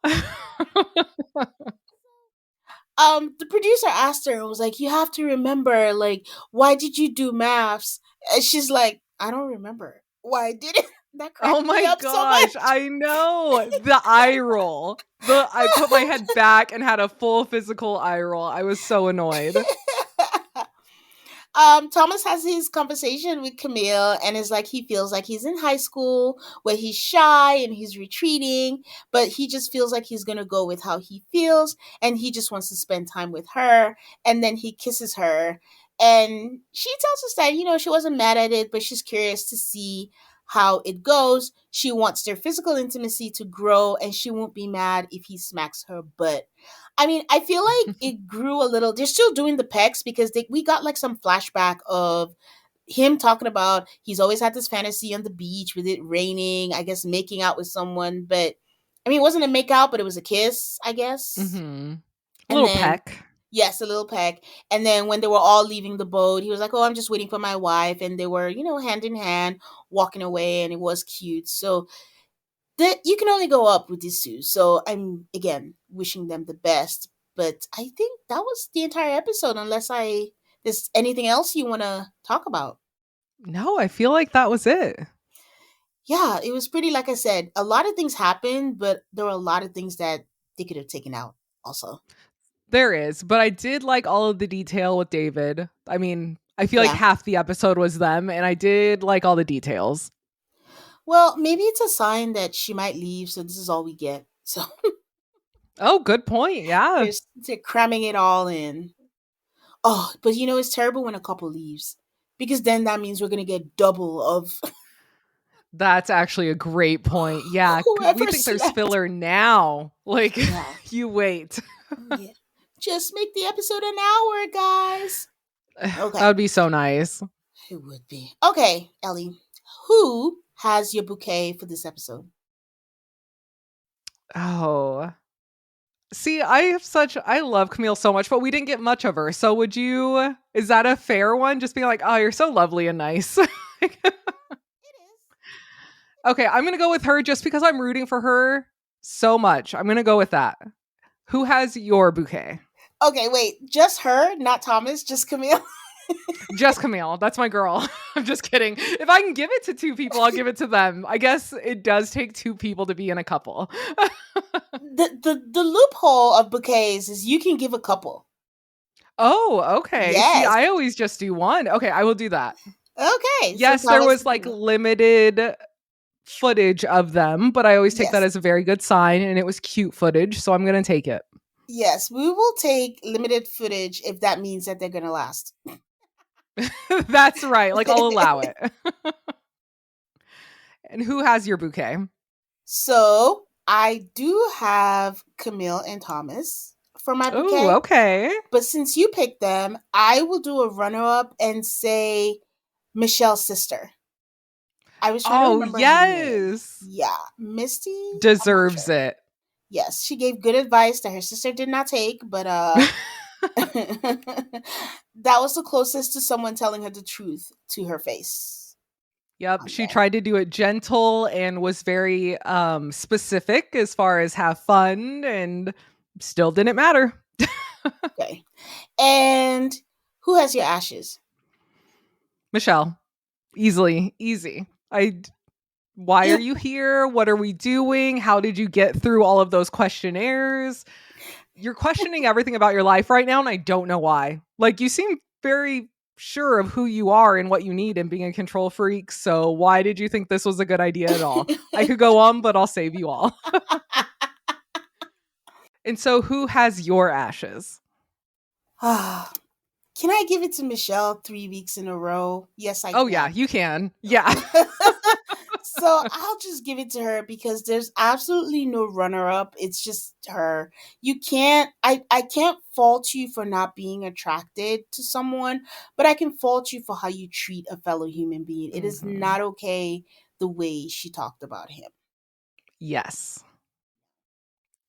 The producer asked her, was like, you have to remember, like, why did you do maths? And she's like, I don't remember why I did it. That Oh cracked me my up so gosh, much. I know. The eye roll. I put my head back and had a full physical eye roll. I was so annoyed. Thomas has his conversation with Camille and is like he feels like he's in high school where he's shy and he's retreating, but he just feels like he's gonna go with how he feels and he just wants to spend time with her. And then he kisses her, and she tells us that she wasn't mad at it, but she's curious to see how it goes. She wants their physical intimacy to grow, and she won't be mad if he smacks her butt. I mean, I feel like it grew a little. They're still doing the pecs because we got like some flashback of him talking about he's always had this fantasy on the beach with it raining, I guess making out with someone, but I mean, it wasn't a make out, but it was a kiss, I guess. Mhm. And Little then, peck. yes, a little peck. And then when they were all leaving the boat, he was like, "Oh, I'm just waiting for my wife." And they were, hand in hand walking away, and it was cute. So you can only go up with these two. So I'm again wishing them the best. But I think that was the entire episode. Unless there's anything else you want to talk about. No, I feel like that was it. Yeah, it was pretty. Like I said, a lot of things happened, but there were a lot of things that they could have taken out. Also, There is, but I did like all of the detail with David. I mean, I feel like yeah. half the episode was them, and I did like all the details. Well, maybe it's a sign that she might leave, so this is all we get. So Oh, good point. Yeah. they're cramming it all in. Oh, but it's terrible when a couple leaves because then that means we're gonna get double of That's actually a great point. Yeah, we whoever think there's slept. filler now. Like, Yeah. you wait. Yeah. Just make the episode an hour, guys. That Okay. would be so nice. It would be. Okay, Ellie. Who has your bouquet for this episode? Oh. See, I love Camille so much, but we didn't get much of her. So is that a fair one? Just being like, oh, you're so lovely and nice. It is. Okay, I'm gonna go with her just because I'm rooting for her so much. I'm gonna go with that. Who has your bouquet? Okay, wait. Just her, not Thomas, just Camille. Just Camille. That's my girl. I'm just kidding. If I can give it to two people, I'll give it to them. I guess it does take two people to be in a couple. The loophole of bouquets is you can give a couple. Oh, okay. See, Yes. I always just do one. Okay, I will do that. Okay. So Yes, there Thomas was and like Camille. limited footage of them, but I always take that Yes. as a very good sign, and it was cute footage, so I'm gonna take it. Yes. We will take limited footage if that means that they're gonna last. That's right. Like I'll allow it. And who has your bouquet? So I do have Camille and Thomas for my Oh, bouquet, okay. but since you picked them, I will do a runner up and say Michelle's sister. I was trying to Oh, remember her name. yes. Yeah, Misty. I'm not Deserves sure. it. Yes, she gave good advice that her sister did not take, but that was the closest to someone telling her the truth to her face Yep, on she there. tried to do it gentle and was very specific as far as have fun and still didn't matter. Okay. And who has your ashes? Michelle, easily, easy. I Why are you here? What are we doing? How did you get through all of those questionnaires? You're questioning everything about your life right now, and I don't know why. Like, you seem very sure of who you are and what you need and being a control freak. So, why did you think this was a good idea at all? I could go on, but I'll save you all. And so, who has your ashes? Ah, can I give it to Michelle 3 weeks in a row? Yes, I Oh, yeah, can. you can. Yeah. So I'll just give it to her because there's absolutely no runner up. It's just her. You can't I can't fault you for not being attracted to someone, but I can fault you for how you treat a fellow human being. It is Hmm. not okay the way she talked about him. Yes.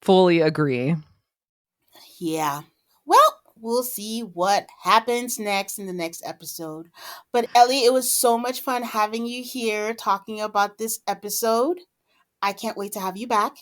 Fully agree. Yeah. Well, we'll see what happens next in the next episode. But Ellie, it was so much fun having you here talking about this episode. I can't wait to have you back.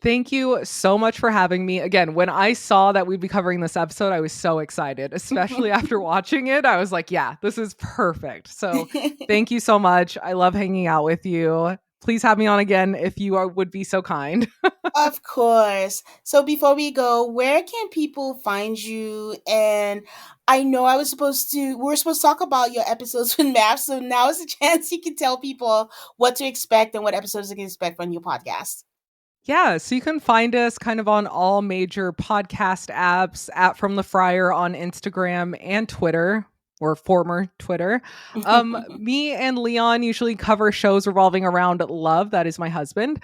Thank you so much for having me. Again, when I saw that we'd be covering this episode, I was so excited, especially after watching it. I was like, yeah, this is perfect. So thank you so much. I love hanging out with you. Please have me on again if you would be so kind. Of course. So before we go, where can people find you? And I know we're supposed to talk about your episodes with MAFS, so now is a chance you can tell people what to expect and what episodes they can expect from your podcast. Yeah, so you can find us kind of on all major podcast apps, at From the Fryer on Instagram and Twitter, or former Twitter. Me and Leon usually cover shows revolving around love. That is my husband.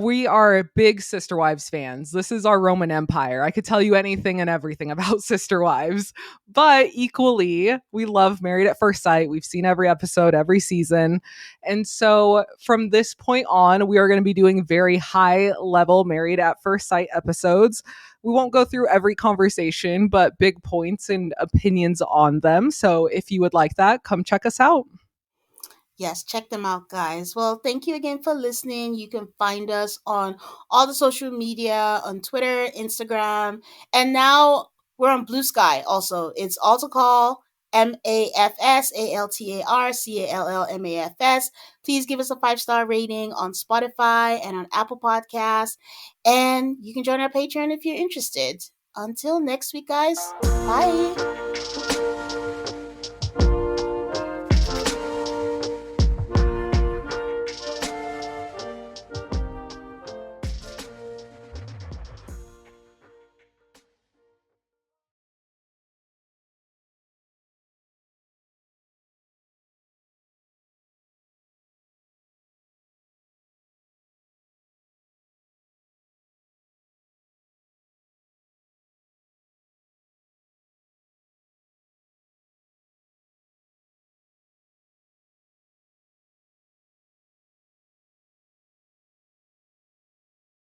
We are big Sister Wives fans. This is our Roman Empire. I could tell you anything and everything about Sister Wives, but equally, we love Married at First Sight. We've seen every episode, every season. And so from this point on, we are going to be doing very high level Married at First Sight episodes. We won't go through every conversation, but big points and opinions on them. So if you would like that, come check us out. Yes, check them out, guys. Well, thank you again for listening. You can find us on all the social media on Twitter, Instagram, and now we're on Blue Sky also. It's also called MAFS, ALTARCALLMAFS. Please give us a 5-star rating on Spotify and on Apple Podcasts. And you can join our Patreon if you're interested. Until next week, guys. Bye.